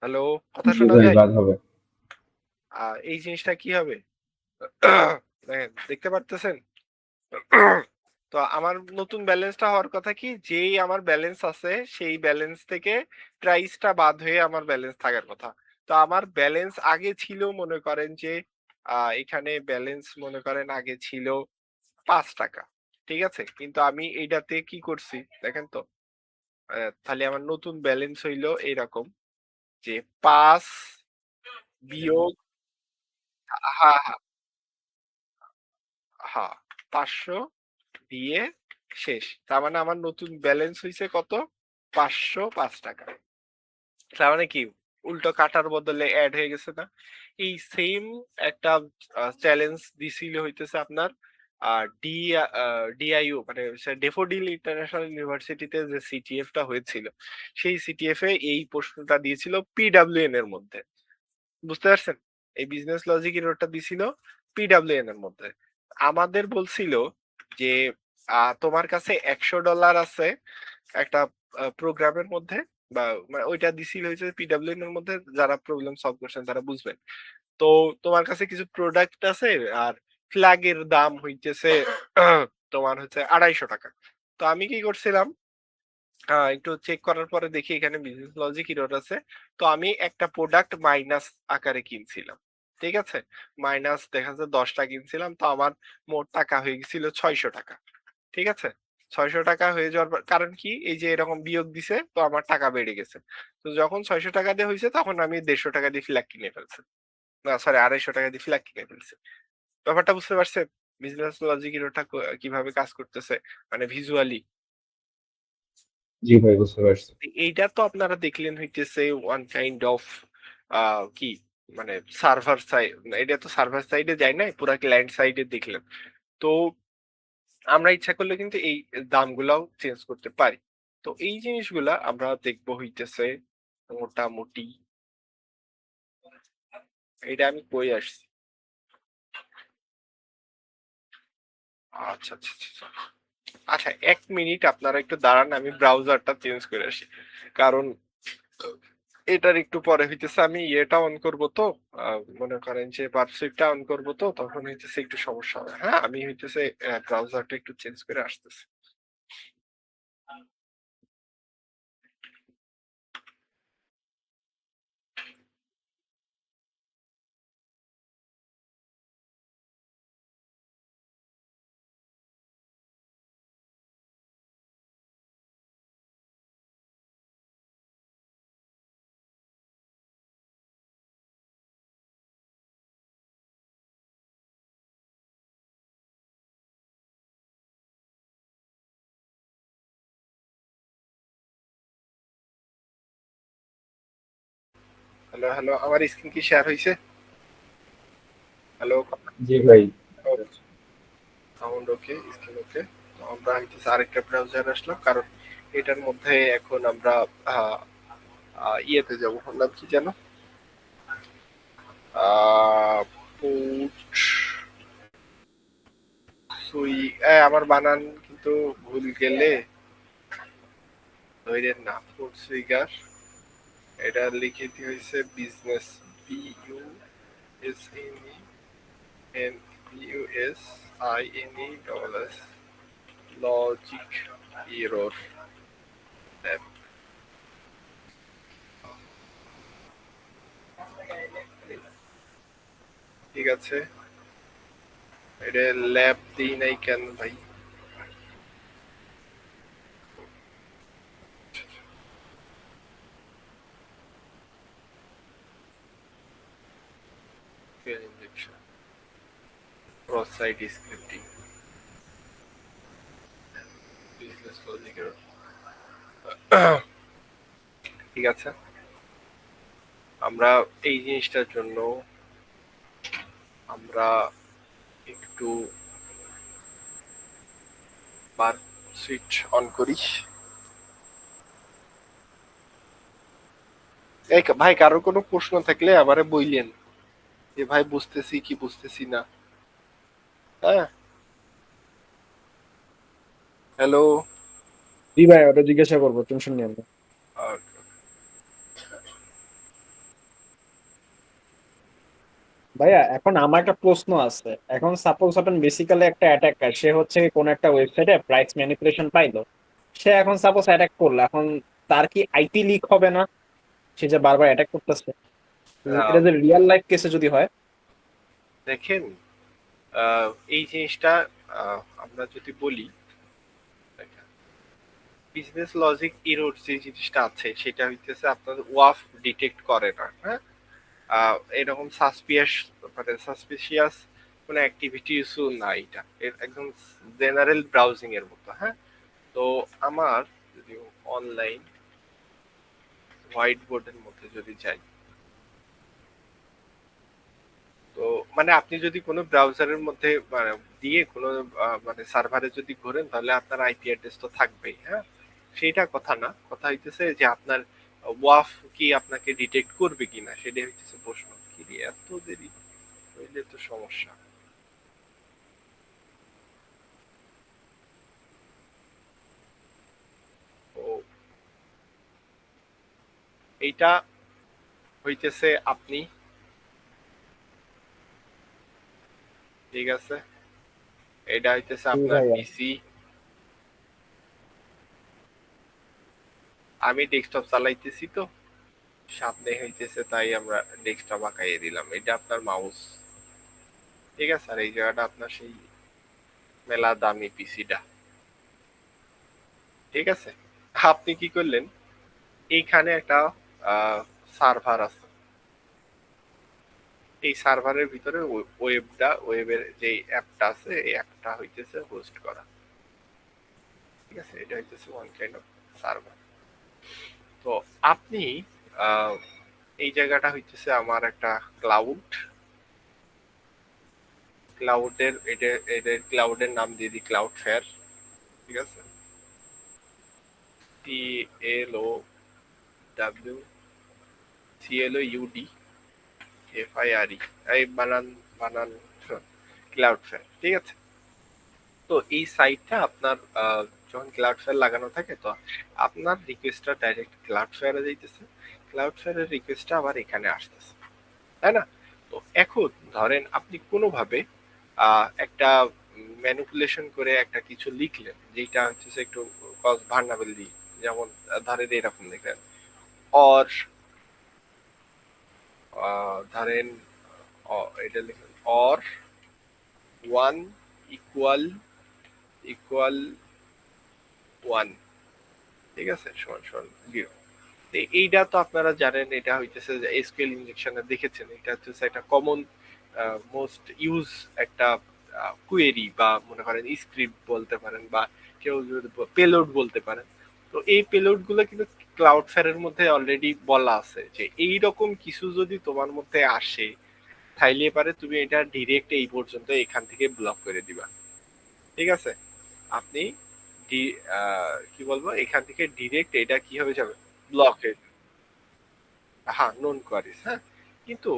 হ্যালো, কথা জি শোনা ভাই, যায়? বাদ হবে। এই জিনিসটা কি হবে? দেখেন, দেখতে পারতেছেন? তো আমার নতুন ব্যালেন্সটা হওয়ার কথা কি, যেই আমার ব্যালেন্স আছে সেই ব্যালেন্স থেকে প্রাইসটা বাদ হয়ে আমার ব্যালেন্স থাকার কথা। তো আমার ব্যালেন্স আগে ছিল মনে করেন যে এখানে ব্যালেন্স মনে করেন আগে ছিল 5 টাকা, ঠিক আছে? কিন্তু আমি এইটাতে কি করছি দেখেন তো, তাহলে আমার নতুন ব্যালেন্স হইলো এইরকম যে 5 বিয়োগ, হ্যাঁ হ্যাঁ হ্যাঁ, 500 দিয়ে শেষ। তার মানে আমার নতুন ব্যালেন্স হইছে কত? 505 টাকা। তার মানে কি উল্টো কাটার বদলে অ্যাড হয়ে গেছে না? এই সেম একটা চ্যালেঞ্জ দিছিল হইতেছে আপনার ডি ডিআইইউ মানে ডেফোডিল ইন্টারন্যাশনাল ইউনিভার্সিটিতে যে সিটিএফ টা হয়েছিল, সেই সিটিএফ এ এই প্রশ্নটা দিয়েছিল পিডব্লিউএন এর মধ্যে। বুঝতে পারছেন? এই বিজনেস লজিক এররটা দিছিল পিডব্লিউএন এর মধ্যে। আমাদের বলছিল যে তোমার কাছে $100 আছে একটা প্রোগ্রামের মধ্যে, বা মানে ওইটা দিছিল হচ্ছে পিডব্লিউএন এর মধ্যে, যারা প্রবলেম সলভ করছেন তারা বুঝবেন। তো তোমার কাছে কিছু প্রোডাক্ট আছে আর ফ্ল্যাগের দাম হইতেছে তোমার হচ্ছে $250। তো আমি কি করছিলাম, একটু চেক করার পরে দেখি এখানে বিজনেস লজিক এরর আছে। তো আমি একটা প্রোডাক্ট মাইনাস আকারে কিনছিলাম, ঠিক আছে? মাইনাস দেখা যাচ্ছে 10টা কিনছিলাম, তো আমার মোট টাকা হয়ে গেছিল $600, ঠিক আছে? $600 হয়ে যাওয়ার কারণ কি, এই যে এরকম বিয়োগ দিছে তো আমার টাকা বেড়ে গেছে। তো যখন $600 দিয়ে হয়েছে তখন আমি $150 দিয়ে ফ্ল্যাগ কিনে ফেলছি, না সরি $250 দিয়ে ফ্ল্যাগ কিনে ফেলছি। ব্যাপারটা বুঝতে পারছেন? বিজনেস লজিক এররটা কিভাবে কাজ করতেছে মানে ভিজুয়ালি। জি ভাই, বুঝতে পারছি। এইটা তো আপনারা দেখলেন হইতেছে ওয়ান কাইন্ড অফ কি মানে সার্ভার সাইড, এটা তো সার্ভার সাইডে যায় না, পুরা ক্লায়েন্ট সাইডে দেখলেন। তো আমরা ইচ্ছা করলে কিন্তু এই দামগুলাও চেঞ্জ করতে পারি। তো এই জিনিসগুলা আমরা দেখবো হইতেছে মোটামুটি, এটা আমি কই আসছি। আচ্ছা আচ্ছা আচ্ছা আচ্ছা। আচ্ছা 1 মিনিট আপনারা একটু দাঁড়ান, আমি ব্রাউজারটা চেঞ্জ করে আসি। কারণ এটার একটু পরে হইতেছে আমি ইয়েটা অন করবো, তো মনে করেন যে ওয়েবসাইটটা অন করবো, তো তখন হইতেছে একটু সমস্যা হবে। হ্যাঁ আমি হইতেছে ব্রাউজারটা একটু চেঞ্জ করে আসতেছি। হ্যালো হ্যালো, আমার স্ক্রিন কি শেয়ার হয়েছে? হ্যালো, জি ভাই। সাউন্ড ওকে, স্ক্রিন ওকে। তো আমরা হইতেছে আরেকটা ব্রাউজার আসলাম, কারণ এটার মধ্যে এখন আমরা আহ, ইয়েতে যাবো, নাম কি যেন, পুট সুই, আমার বানান কিন্তু ভুল গেলে ধরেন না, ফুড সুইগার, এটা লিখে দিয়ে হয়েছে business, BUSNEN BUSINE logic error lab. ঠিক আছে, এটা ল্যাব দিই নাই কেন ভাই? Injection, cross site scripting, business logic error. ঠিক আছে, আমরা এই জিনিসটার জন্য আমরা একটু বার সুইচ অন করি। এই ভাই কারো কোনো প্রশ্ন থাকলে আমারে বইলেন যে ভাই বুঝতেছি কি বুঝতেছি না। হ্যাঁ, হ্যালো। জি ভাই, ওটা জিজ্ঞাসা করবো, টেনশন নিয়ে না। ভাইয়া এখন আমার একটা প্রশ্ন আছে। এখন সাপোজ আপনি বেসিক্যালি একটা অ্যাটাকার, সে হচ্ছে কোন একটা ওয়েবসাইটে প্রাইস ম্যানিপুলেশন পাইলো, সে এখন সাপোজ অ্যাটাক করলো, এখন তার কি আইপি লিক হবে না? সে যে বারবার অ্যাটাক করতেছে, এটা যে রিয়েল লাইফ কেসে যদি হয়। দেখেন, এই জিনিসটা আমরা যদি বলি, বিজনেস লজিক এরর যে জিনিসটা আছে সেটা হইতেছে আপনার ওয়াফ ডিটেক্ট করে না। হ্যাঁ, এরকম সাসপিশিয়াস কোনো অ্যাক্টিভিটি ইস্যু না, এটা একদম জেনারেল ব্রাউজিং এর মতো। হ্যাঁ, তো আমার যদি অনলাইন হোয়াইট বোর্ডের মধ্যে যদি যাই, তো মানে আপনি যদি কোনো ব্রাউজারের মধ্যে দিয়ে কোনো মানে সার্ভারে যদি ঘোরেন তাহলে আপনার আইপি অ্যাড্রেস তো থাকবেই। হ্যাঁ, সেইটা কথা না, কথা হইতেছে যে আপনার ওয়াফ কি আপনাকে ডিটেক্ট করবে কিনা, সেটাই হইতেছে প্রশ্ন। কি রে, এত দেরি হইলে তো সমস্যা। তো এইটা হইতেছে আপনি, ঠিক আছে, এটা হইতেছে জি আপনার ভাইয়া। পিসি। আমি ডেস্কটপ চালাইতেছি তো সামনে হইতেছে, তাই আমরা ডেস্কটপ আঁকাইয়ে দিলাম। এটা আপনার মাউস, ঠিক আছে, আর এই জায়গাটা আপনার সেই মেলা দামি পিসিটা, ঠিক আছে। আপনি কি করলেন, এইখানে একটা সার্ভার আছে, এই সার্ভারের ভিতরে ওয়েবের যে অ্যাপটা আছে, এই অ্যাপটা হইতেছে হোস্ট করা, ঠিক আছে, এটা হইতেছে ওয়ান কাইন্ড অফ সার্ভার। তো আপনি আহ, এই জায়গাটা হইতেছে আমার একটা ক্লাউড, ক্লাউডের নাম দিয়ে দিই ক্লাউড ফেয়ার, ঠিক আছে, CLOUDFIRE, এই বানান বানান ক্লাউড ফেয়ার, ঠিক আছে। তো এই সাইটটা আপনার যখন ক্লাউড ফেয়ার লাগানো থাকে, তো আপনার রিকোয়েস্টটা ডাইরেক্ট ক্লাউড ফেয়ারে যাইতেছে, ক্লাউড ফেয়ারের রিকোয়েস্টটা আবার এখানে আসতেছে, তাই না? তো এখন ধরেন আপনি কোনোভাবে একটা ম্যানিপুলেশন করে একটা কিছু লিখলেন যেটা হচ্ছে একটু কজ ভার্নাবেলি, যেমন ধরেন এরকম লিখলেন, অর ধরেন এটা লিখলেন or one equal equal one, ঠিক আছে, সমান সমান 0। এইটা তো আপনারা জানেন, এটা হইতেছে যে এসকিউএল ইনজেকশনে দেখেছেন, এটা হচ্ছে একটা কমন মোস্ট ইউজ একটা কুয়েরি, বা মনে করেন স্ক্রিপ্ট বলতে পারেন, বা কেউ যদি পেলোড বলতে পারেন। তো এই পেলোড গুলো কিন্তু ক্লাউড ফেয়ারের মধ্যে অলরেডি বলা আছে যে এই রকম কিছু যদি তোমার মধ্যে আসে তাইলে পারে তুমি এটা ডিরেক্ট এই পর্যন্ত এখান থেকে ব্লক করে দিবা, ঠিক আছে। আপনি কি বলবো, এখান থেকে ডিরেক্ট এটা কি হয়ে যাবে, ব্লক হয়ে, হ্যাঁ, নোন কোয়ারিজ। হ্যাঁ, কিন্তু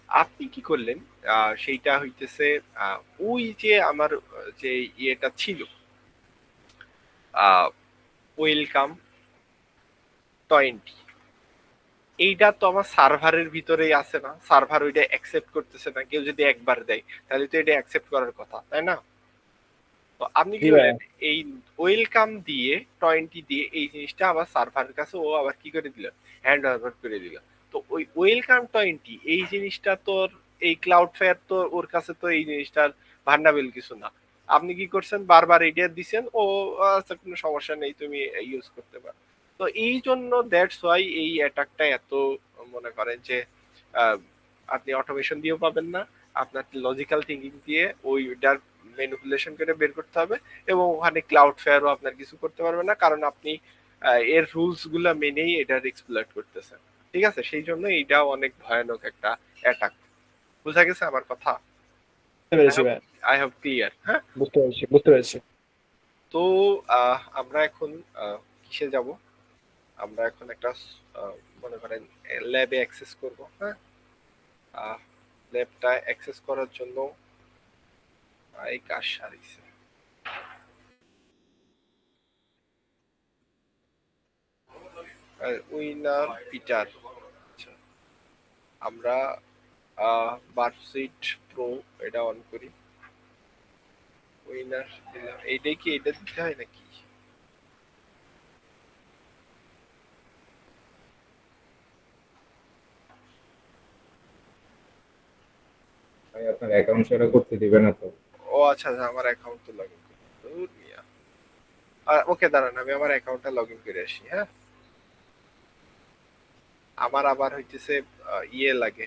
আপনি কি করলেন, সেইটা হইতেছে ওই যে আমার যে ইয়েটা ছিল, ওয়েলকাম 20, এইটা তো আমার সার্ভারের ভিতরেই আছে না, সার্ভার ওইটা অ্যাকসেপ্ট করতেছে না। কেউ যদি একবার দেয় তাহলে তো এটা অ্যাকসেপ্ট করার কথা, তাই না? তো আপনি কি জি ভাইয়া। করলেন, এই ওয়েলকাম দিয়ে 20 দিয়ে এই জিনিসটা আবার সার্ভারের কাছে ও আবার কি করে দিল, হ্যান্ড ওভার করে দিল। তো ওই ওয়েলকাম 20 এই জিনিসটা তোর এই ক্লাউড ফেয়ার তো ওর কাছে তো এই জিনিসটার ভান্ডাবেল কিছু না। আপনি কি করছেন, বারবার এটা দিছেন, ও আচ্ছা কোনো সমস্যা নেই, তুমি ইউজ করতে পারো। তো এই জন্য দ্যাটস ওয়াই এই অ্যাটাকটা এত, মনে করেন যে আহ, আপনি অটোমেশন দিয়েও পাবেন না, আপনার লজিক্যাল থিঙ্কিং দিয়ে ওইটার ম্যানিপুলেশন করে বের করতে হবে, এবং ওখানে ক্লাউড ফেয়ারও আপনার কিছু করতে পারবে না, কারণ আপনি এর রুলস গুলা মেনেই এটার এক্সপ্লয়েট করতেছেন, ঠিক আছে। সেই জন্য এটা অনেক ভয়ানক একটা অ্যাটাক। বুঝা গেছে আমার কথা? বুঝতে পেরেছি ভাইয়া। I have clear. হ্যাঁ, বুঝতে পেরেছি, বুঝতে পেরেছি। তো আমরা এখন কিসে যাব? আমরা এখন একটা মনে করেন ল্যাবে অ্যাক্সেস করব। হ্যাঁ, ল্যাবটা অ্যাক্সেস করার জন্য এই কাজ সারিছে উইনার পিটার। আচ্ছা, আমরা বার্কসুইট প্রো এটা অন করি। উইনার দিলাম, এইটাই কি এটা দিতে হয় নাকি? ভাই আপনার অ্যাকাউন্ট সেটা করতে দিবে না তো? ও আচ্ছা আচ্ছা, আমার অ্যাকাউন্ট তো লগ ইন করি। ধুর মিয়া। ওকে দাঁড়ান, আমি আমার অ্যাকাউন্টটা লগ ইন করে আসি। হ্যাঁ, আমার আবার হইতেছে ইয়ে লাগে,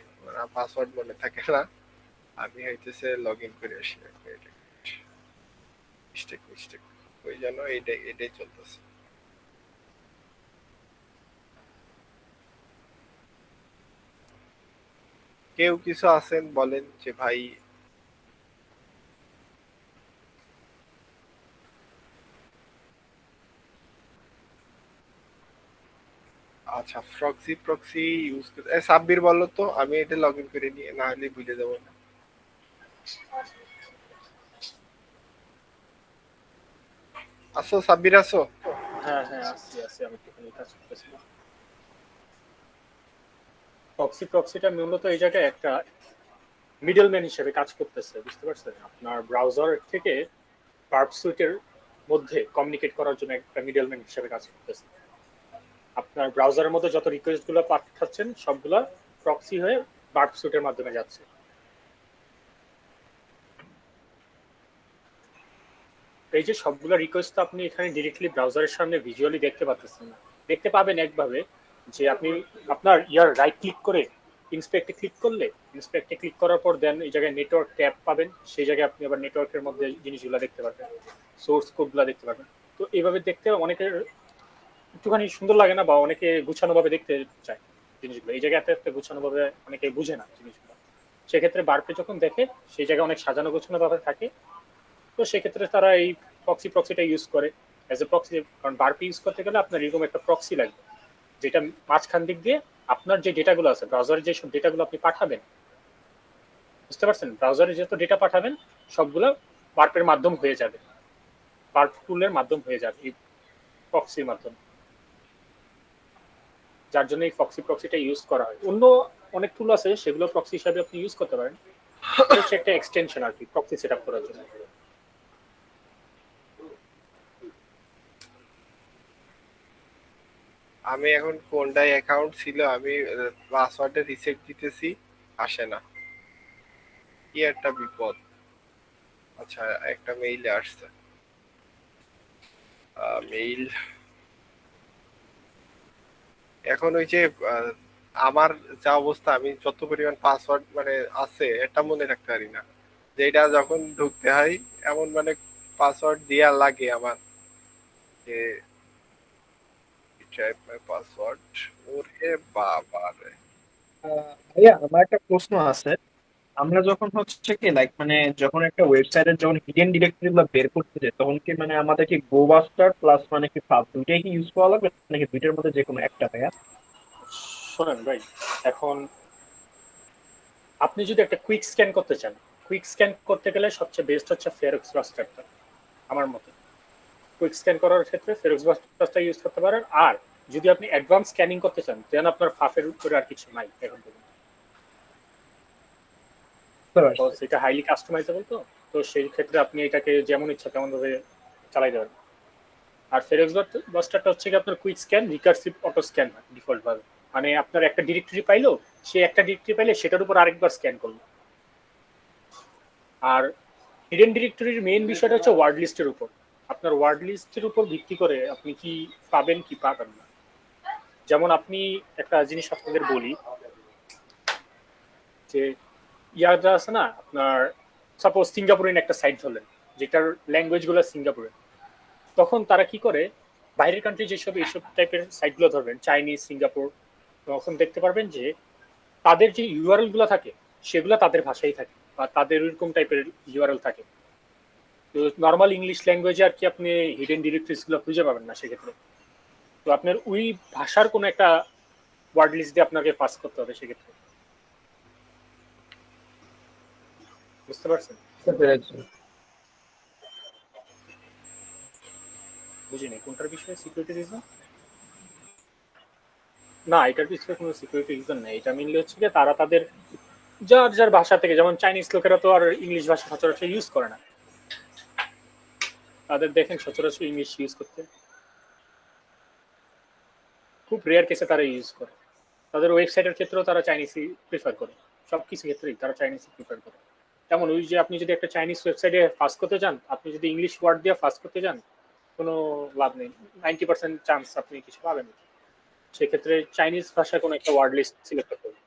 পাসওয়ার্ড মনে থাকে না। আমি হইতেছে লগ ইন করে আসি। মিস্টেক মিস্টেক, ওই জন্য এটাই এটাই চলতেছে। কেউ কিছু আছেন বলেন যে ভাই? আচ্ছা, প্রক্সি ইউজ করে সাব্বির বললো তো, আমি এটা লগ ইন করে নিয়ে, না হলে ভুলে যাবো না। আসো সাব্বির, আসো। হ্যাঁ হ্যাঁ, আছি আমি একটুখানি কাজ করতেছিলাম। প্রক্সিটা মূলত এই জায়গায় একটা মিডলম্যান হিসেবে কাজ করতেছে, বুঝতে পারছেন? আপনার ব্রাউজার থেকে বার্ব সুইটের মধ্যে কমিউনিকেট করার জন্য একটা মিডলম্যান হিসেবে কাজ করতেছে। আপনার ব্রাউজারের মধ্যে যত রিকোয়েস্ট গুলো পাঠাচ্ছেন সবগুলা প্রক্সি হয়ে বার্ব সুইটের মাধ্যমে যাচ্ছে। এই যে সবগুলো রিকোয়েস্ট আপনি এখানে ডিরেক্টলি ব্রাউজারের সামনে ভিজুয়ালি দেখতে পাচ্ছেন না। দেখতে পাবেন একভাবে যে আপনি আপনার রাইট ক্লিক করে ইন্সপেক্টে ক্লিক করলে, ইন্সপেক্টে ক্লিক করার পর দেন এই জায়গায় নেটওয়ার্ক ট্যাব পাবেন। সেই জায়গায় আপনি আবার নেটওয়ার্কের মধ্যে জিনিসগুলো দেখতে পাবেন, সোর্স কোডগুলো দেখতে পাবেন। তো এইভাবে দেখতে অনেকের একটুখানি সুন্দর লাগে না, বা অনেকে গুছানো ভাবে দেখতে চায় জিনিসগুলো। এই জায়গায় এত গুছানো ভাবে অনেকে বুঝে না জিনিসগুলো। সেক্ষেত্রে বার্পে যখন দেখে সেই জায়গায় অনেক সাজানো গোছানো ভাবে থাকে। তো সেক্ষেত্রে তারা এই প্রক্সিটা ইউজ করে অ্যাজ এ প্রক্সি। কারণ বারপি ইউজ করতে গেলে আপনার এরকম একটা প্রক্সি লাগবে, যেটা মাঝখান দিক দিয়ে আপনার যে ডেটাগুলো আছে, ব্রাউজারে যে সব ডেটাগুলো আপনি পাঠাবেন, বুঝতে পারছেন? ব্রাউজারে যত ডেটা পাঠাবেন সবগুলো বার্পের মাধ্যম হয়ে যাবে, বার্প টুলের মাধ্যম হয়ে যাবে এই প্রক্সির মাধ্যমে। যার জন্য এই প্রক্সিটা ইউজ করা হয়। অন্য অনেক টুল আছে, সেগুলো প্রক্সি হিসাবে আপনি ইউজ করতে পারেন। এটা হচ্ছে একটা এক্সটেনশন আর কি প্রক্সি সেট আপ করার জন্য। আমি এখন কোনটায় অ্যাকাউন্ট ছিল, আমি পাসওয়ার্ডে রিসেট দিতেছি, আসে না। কি একটা বিপদ। আচ্ছা, একটা মেইলে আসছে। মেইল এখন ওই যে আমার যা অবস্থা, আমি যত পরিমাণ পাসওয়ার্ড মানে আছে এটা মনে রাখতে পারি না। যেটা যখন ঢুকতে হয় এমন মানে পাসওয়ার্ড দেয়া লাগে আমার, যে পাসওয়ার্ড, ওরে বাবা রে। ভাইয়া আমার একটা প্রশ্ন আছে। আমরা যখন হচ্ছে কি লাইক মানে যখন একটা ওয়েবসাইটের যখন হিডেন ডিরেক্টরি গুলো বের করতে যাই, তখন কি মানে আমাদের কি গো বাস্টার প্লাস মানে কি ফাব দুইটাই কি ইউজ করা লাগবে, নাকি দুইটার মধ্যে যে কোনো একটা? ভাইয়া শোনেন ভাই, এখন আপনি যদি একটা কুইক স্ক্যান করতে চান, কুইক স্ক্যান করতে গেলে সবচেয়ে বেস্ট হচ্ছে ফেরক্স বাস্টারটা আমার মতে। কুইক স্ক্যান করার ক্ষেত্রে ফেরক্স বাস্টারটা ইউজ করতে পারেন। আর যদি আপনি অ্যাডভান্স স্ক্যানিং করতে চান, দেন আপনার ফাফের উপরে আর কিছু নাই এখন পর্যন্ত। এটা হাইলি কাস্টমাইজেবল, তো তো সেই ক্ষেত্রে আপনি এটাকে যেমন ইচ্ছা তেমন ভাবে চালাই দেবেন। আর ফেরক্স বাস্টারটা হচ্ছে কি আপনার quick scan recursive auto scan default ভাবে। মানে আপনার একটা ডিরেক্টরি পাইলো, সে একটা ডিরেক্টরি পাইলে সেটার উপর আরেকবার স্ক্যান করলো। আর হিডেন ডিরেক্টরির মেইন বিষয়টা হচ্ছে ওয়ার্ড লিস্টের উপর। আপনার ওয়ার্ড লিস্টের উপর ভিত্তি করে আপনি কি পাবেন কি পাবেন না। যেমন আপনি একটা জিনিস আপনাদের বলি, যে ইয়াটা আছে না আপনার, সাপোজ সিঙ্গাপুরের একটা সাইট ধরলেন, যেটার ল্যাঙ্গুয়েজ গুলো সিঙ্গাপুরের। তখন তারা কি করে, বাইরের কান্ট্রি যেসব এইসব টাইপের সাইটগুলো ধরবেন, চাইনিজ, সিঙ্গাপুর, তখন দেখতে পারবেন যে তাদের যে ইউআরএল গুলো থাকে সেগুলো তাদের ভাষায় থাকে, বা তাদের ওইরকম টাইপের ইউআরএল থাকে। তো নর্মাল ইংলিশ ল্যাঙ্গুয়েজে আর কি আপনি হিডেন ডিরেক্টরিজ গুলো খুঁজে পাবেন না সেক্ষেত্রে। তো আপনার ওই ভাষার কোনো একটা ওয়ার্ড লিস্ট দিয়ে আপনাকে পাস করতে হবে সেক্ষেত্রে। বুঝতে পারছেন? বুঝতে পেরেছি। বুঝিনি কোনটার বিষয়ে সিকিউরিটি রিজন? না, এটার পিছনে কোনো সিকিউরিটি রিজন নেই। এটা মেনলি হচ্ছে যে তারা তাদের যার যার ভাষা থেকে, যেমন চাইনিজ লোকেরা তো আর ইংলিশ ভাষা সচরাচর ইউজ করে না, তাদের দেখেন সচরাচর ইংলিশ ইউজ করতে খুব রেয়ার কেসে তারা ইউজ করে। তাদের ওয়েবসাইটের ক্ষেত্রেও তারা চাইনিজই প্রিফার করে, সব কিছু ক্ষেত্রেই তারা চাইনিজই প্রিফার করে। যেমন ওই যে আপনি যদি একটা চাইনিজ ওয়েবসাইটে ফাস্ট করতে চান, আপনি যদি ইংলিশ ওয়ার্ড দিয়ে ফাস্ট করতে চান, কোনো লাভ নেই, 90% চান্স আপনি কিছু পাবেন না। সেক্ষেত্রে চাইনিজ ভাষায় কোনো একটা ওয়ার্ড লিস্ট সিলেক্ট করতে হবে।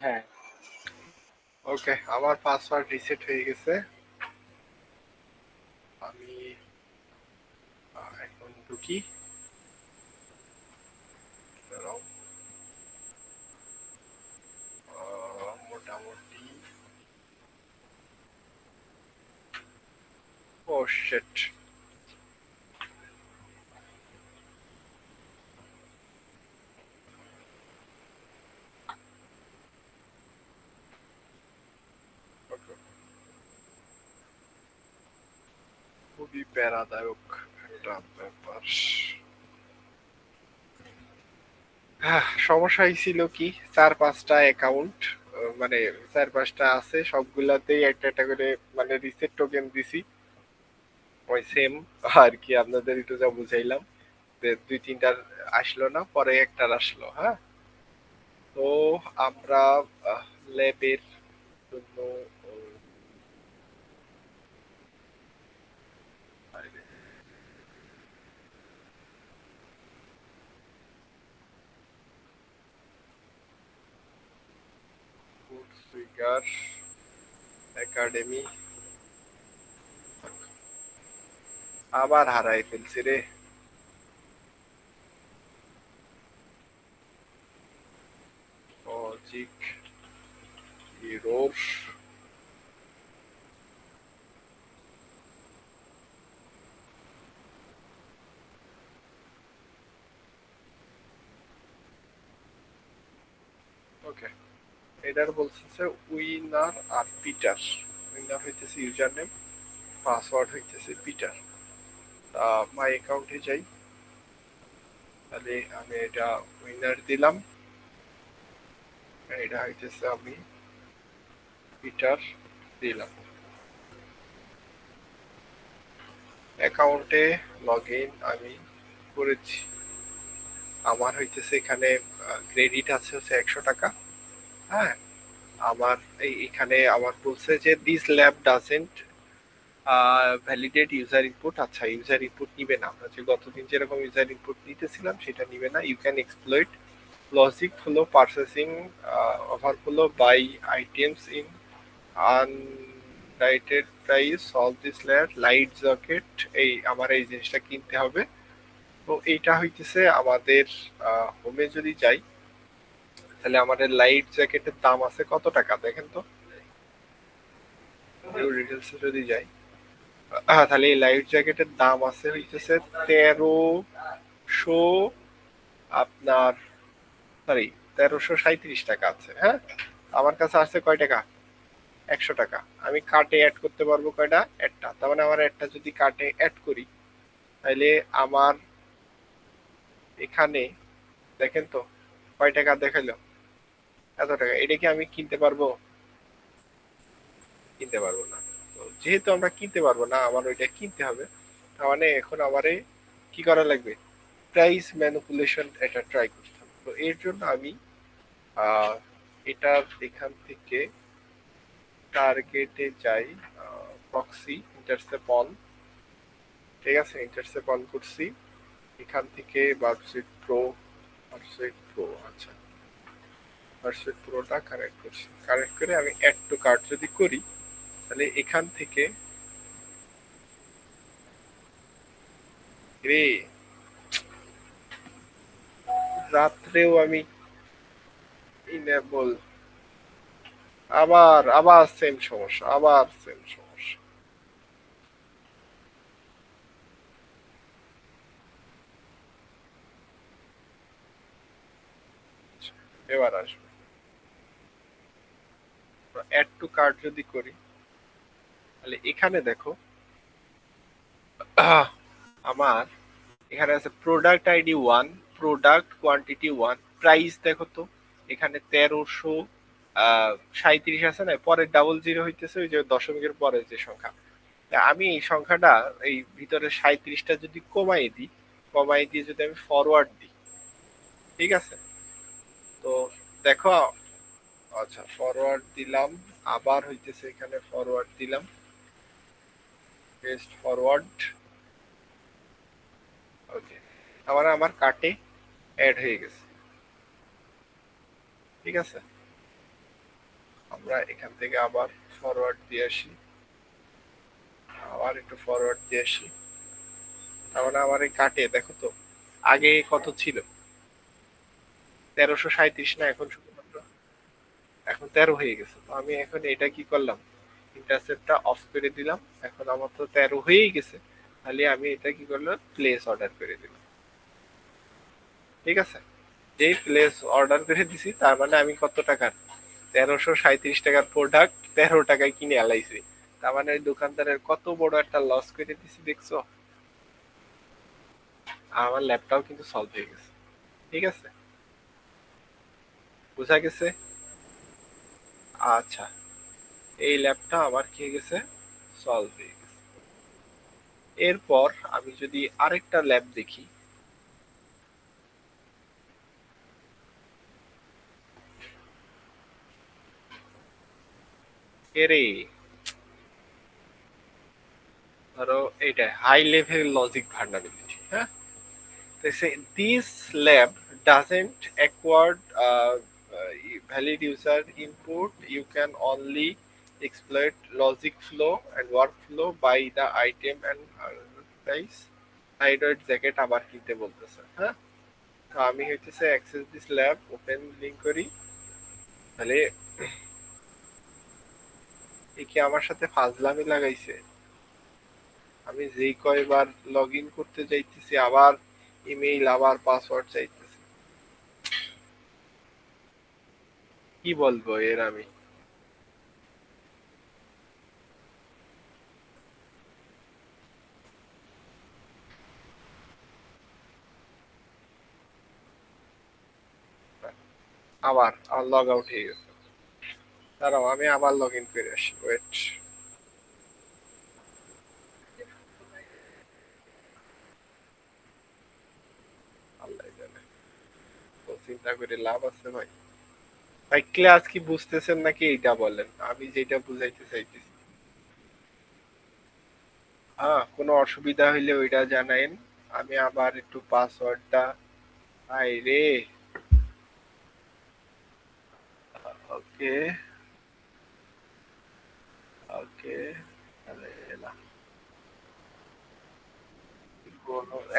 হ্যাঁ, ওকে, আমার পাসওয়ার্ড রিসেট হয়ে গেছে। আমি এখন ঢুকি। দাঁড়াও। মোটামুটি ও শিট, খুবই প্যারাদায়ক একটা ব্যাপার। সমস্যা ছিল কি, 4-5টা অ্যাকাউন্ট, মানে 4-5টা আছে, সবগুলাতেই একটা একটা করে মানে রিসেট টোকেন দিছি, ওই সেম আর কি। আপনাদের একটু যা বুঝাইলাম যে 2-3টার আসলো না, পরে একটার আসলো। হ্যাঁ, তো আমরা ল্যাবের জন্য ফিগার একাডেমি আবার হারাই ফেলছি রে। লজিক হিরোর ওকে, এটার বলতেছে উইনার আর পিটার। উইনার হইতেছে ইউজার নেম, পাসওয়ার্ড হইতেছে পিটার। মাই অ্যাকাউন্টে যাই, তাহলে আমি এটা উইনার দিলাম, এটা হইতেছে আমি পিটার দিলাম। অ্যাকাউন্টে লগ ইন আমি করেছি। আমার হইতেছে এখানে ক্রেডিট আছে হচ্ছে 100 টাকা। হ্যাঁ, আমার এখানে আমার বলছে যে this lab doesn't validate user input. আচ্ছা, ইউজার ইনপুট নিবে না, আমরা যে গতদিন যেরকম ইউজার ইনপুট নিতেছিলাম সেটা নিবে না। You can exploit logic flaw purchasing overflow buy items in unrated price solve this lab light jacket. এই আমার এই জিনিসটা কিনতে হবে। তো এইটা হইতেছে আমাদের হোমে যদি যাই, তাহলে আমাদের লাইট জ্যাকেটের দাম আছে কত টাকা দেখেন তো। ডিটেলসে যদি যাই, তাহলে এই লাইট জ্যাকেটের দাম আছে হইতেছে 1300, আপনার সরি 1337 টাকা আছে। হ্যাঁ, আমার কাছে আছে কয় টাকা, 100 টাকা। আমি কার্টে অ্যাড করতে পারবো কয়টা, একটা। তার মানে আমার একটা যদি কার্টে অ্যাড করি, তাহলে আমার এখানে দেখেন তো কয় টাকা দেখাইলো, এত টাকা। এটা কি আমি কিনতে পারবো? কিনতে পারবো না। তো যেহেতু আমরা কিনতে পারবো না, আমার ওইটা কিনতে হবে। তার মানে এখন আমারে কি করা লাগবে, প্রাইস ম্যানিপুলেশন এটা ট্রাই করতে হবে। তো এর জন্য আমি এটা এখান থেকে টার্গেটে যাই, প্রক্সি ইন্টারসেপ্ট অন। ঠিক আছে, ইন্টারসেপ্ট অন করছি। এখান থেকে ভার্সুইট প্রো, আচ্ছা ভার্সুইট প্রোটা কানেক্ট করছি। কানেক্ট করে আমি অ্যাড টু কার্ট যদি করি, তাহলে এখান থেকে রে রাত্রেও আমি ইনেবল, আবার সেম সমস্যা, আবার সেম সমস্যা। এবার আসবে অ্যাড টু কার্ট যদি করি, তাহলে এখানে দেখো আমার এখানে আছে product ID 1, product quantity 1, price দেখো তো এখানে 1337 আছে না, পরে ডাবল জিরো হইতেছে ওই যে দশমিকের পরে যে সংখ্যা। তা আমি এই সংখ্যাটা এই ভিতরে 37টা যদি কমাই দিয়ে যদি আমি ফরওয়ার্ড দিই, ঠিক আছে? তো দেখো, আচ্ছা ফরওয়ার্ড দিলাম, আবার হইতেছে এখানে ফরওয়ার্ড দিলাম, পেস্ট ফরওয়ার্ড, ওকে, আবার আমার কার্টে অ্যাড হয়ে গেছে, ঠিক আছে? আমরা এখান থেকে আবার ফরওয়ার্ড দিয়ে আসি, আবার একটু ফরওয়ার্ড দিয়ে আসি, তার মানে আমার এই কার্টে দেখো তো আগে কত ছিল, 1337 না, এখন শুধুমাত্র এখন 13 হয়ে গেছে। তো আমি এখন এটা কি করলাম, ইন্টারসেপ্টটা অফ করে দিলাম, এখন আমার তো 13 হয়েই গেছে, তাহলে আমি এটা কি করলাম, প্লেস অর্ডার করে দিলাম, ঠিক আছে? যেই প্লেস অর্ডার করে দিছি, তার মানে আমি কত টাকার, 1337 টাকার প্রোডাক্ট 13 টাকায় কিনে আলাইছি। তার মানে ওই দোকানদারের কত বড় একটা লস করে দিছি, দেখছো? আর আমার ল্যাপটাও কিন্তু সলভ হয়ে গেছে, ঠিক আছে? বুঝা গেছে? আচ্ছা, এই ল্যাবটা আমার কি হয়ে গেছে, সলভ হয়ে গেছে। এরপর আমি যদি আরেকটা ল্যাব দেখি, এরে ধরো এইটা হাই লেভেল লজিক ভার্নাবিলিটি, হ্যাঁ? This lab doesn't accord valid user input. You can only exploit logic flow and workflow by the item and price. Thyroid jacket আবার কিনতে বলতেছে, হ্যাঁ? তো আমি হইতেছে access this lab, open link করি, তাহলে এ কি আমার সাথে ফাজলামি লাগাইছে? আমি যেই কয়বার লগ ইন করতে যাইতেছি আবার ইমেইল, আবার পাসওয়ার্ড চাইতেছি, কি বলবো এর আমি? আবার লগ আউট হয়ে গেছে, দাঁড়াও আমি আবার লগ ইন করে আসি, ওয়েট। আল্লাহ জানে, তো চিন্তা করে লাভ আছে ভাই? ভাই ক্লাস কি বুঝতেছেন নাকি এইটা বলেন, আমি যেটা বুঝাইতে চাইতেছি। হ্যাঁ, কোনো অসুবিধা হইলে ওইটা জানাইন, আমি আবার একটু পাসওয়ার্ডটা, হাই রে, ওকে ওকে,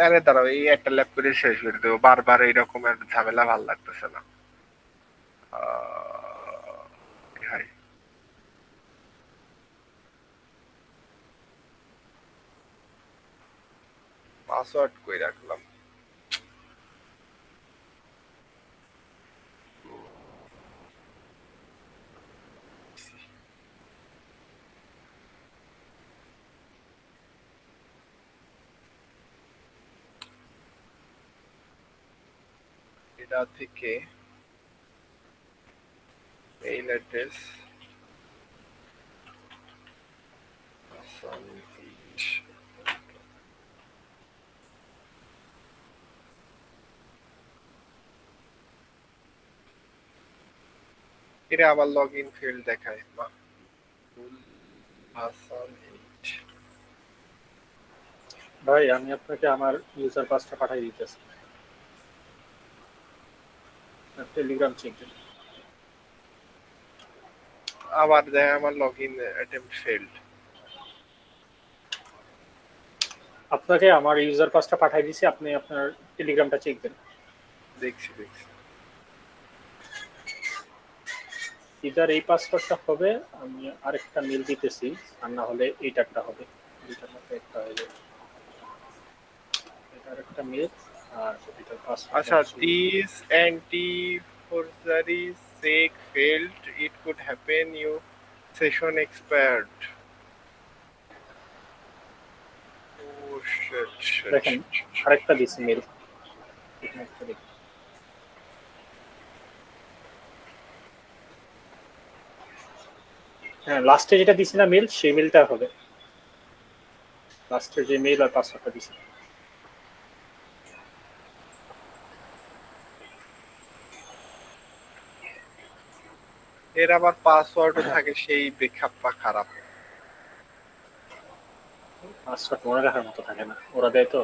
আরে দাঁড়াও, এই একটা ল্যাপ করে শেষ করে দেবো, বারবার এইরকম ঝামেলা ভাল লাগতেছে না। হাই, পাসওয়ার্ড কই রাখলাম? এটা থেকে মেইল অ্যাড্রেস এটা আবার লগ ইন ফিল্ড দেখায়, হাসান 8। ভাই আমি আপনাকে আমার ইউজার পাসটা পাঠিয়ে দিতেছি, টেলিগ্রাম চেক দিন। আবার দেয় আমার লগ ইন অ্যাটেম্প্ট ফেলড। আপনাকে আমার ইউজার পাসটা পাঠিয়ে দিছি, আপনি আপনার টেলিগ্রামটা চেক দেন। দেখছি। ইদার এই পাসওয়ার্ডটা হবে, আমি আরেকটা মেল দিতেছি, আর না হলে এইটারটা হবে, দুইটার মধ্যে একটা হয়ে যাবে। এটা আরেকটা মেল, আর এটার পাসওয়ার্ড। আচ্ছা, this anti forgery sake failed. It could happen. You session expired. Oh shit. দেখেন আরেকটা দিছি মেল। হ্যাঁ, লাস্টে যেটা দিছি না মেল, সেই মেলটা হবে। লাস্টে যে মেল আর পাসওয়ার্ডটা দিছি। এর আবার পাসওয়ার্ডও থাকে, সেই বেখাপ্পা খারাপ। পাসওয়ার্ড মনে রাখার মতো থাকে না, ওরা দেয় তো।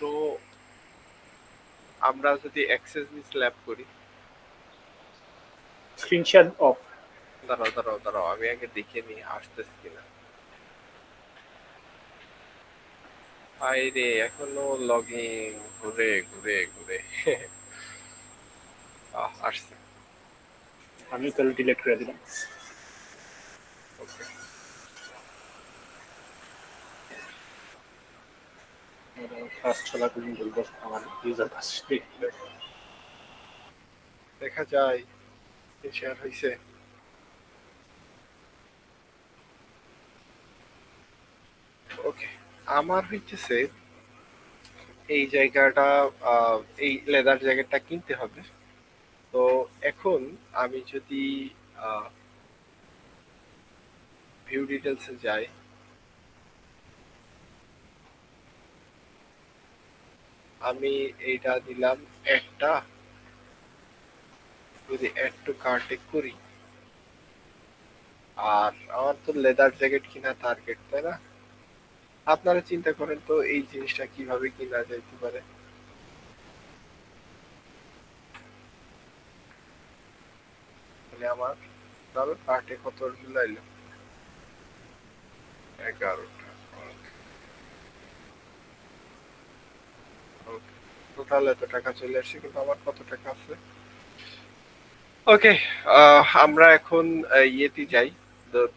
তো আমরা যদি অ্যাক্সেস মিসল্যাপ করি, স্ক্রিনশট অফ। দাঁড়াও আমি আগে দেখে নিই আসতেছে কিনা। আরে এখনো লগইন ঘুরে আসছে। আমি তাহলে ডিলিট করে দিলাম। Okay. কাজ চলাকালীন বলবো আমার ইউজার পাস দেখা যায় শেয়ার হয়েছে। ওকে, আমার হইতেছে এই জায়গাটা, এই লেদার জ্যাকেটটা কিনতে হবে। তো এখন আমি যদি ভিউ ডিটেলসে যাই, আমি এইটা দিলাম একটা, যদি অ্যাড টু কার্টে করি, আর আমার তো লেদার জ্যাকেট কিনা টার্গেট, তাই না? আপনারা চিন্তা করেন তো এই জিনিসটা কিভাবে কিনা যাইতে পারে। মানে আমার ধরো কার্টে কত এলো, 11টা। টোটাল এত টাকা চলে আসছে, কিন্তু আমার কত টাকা আছে? ওকে, আমরা এখন ইয়েতে যাই।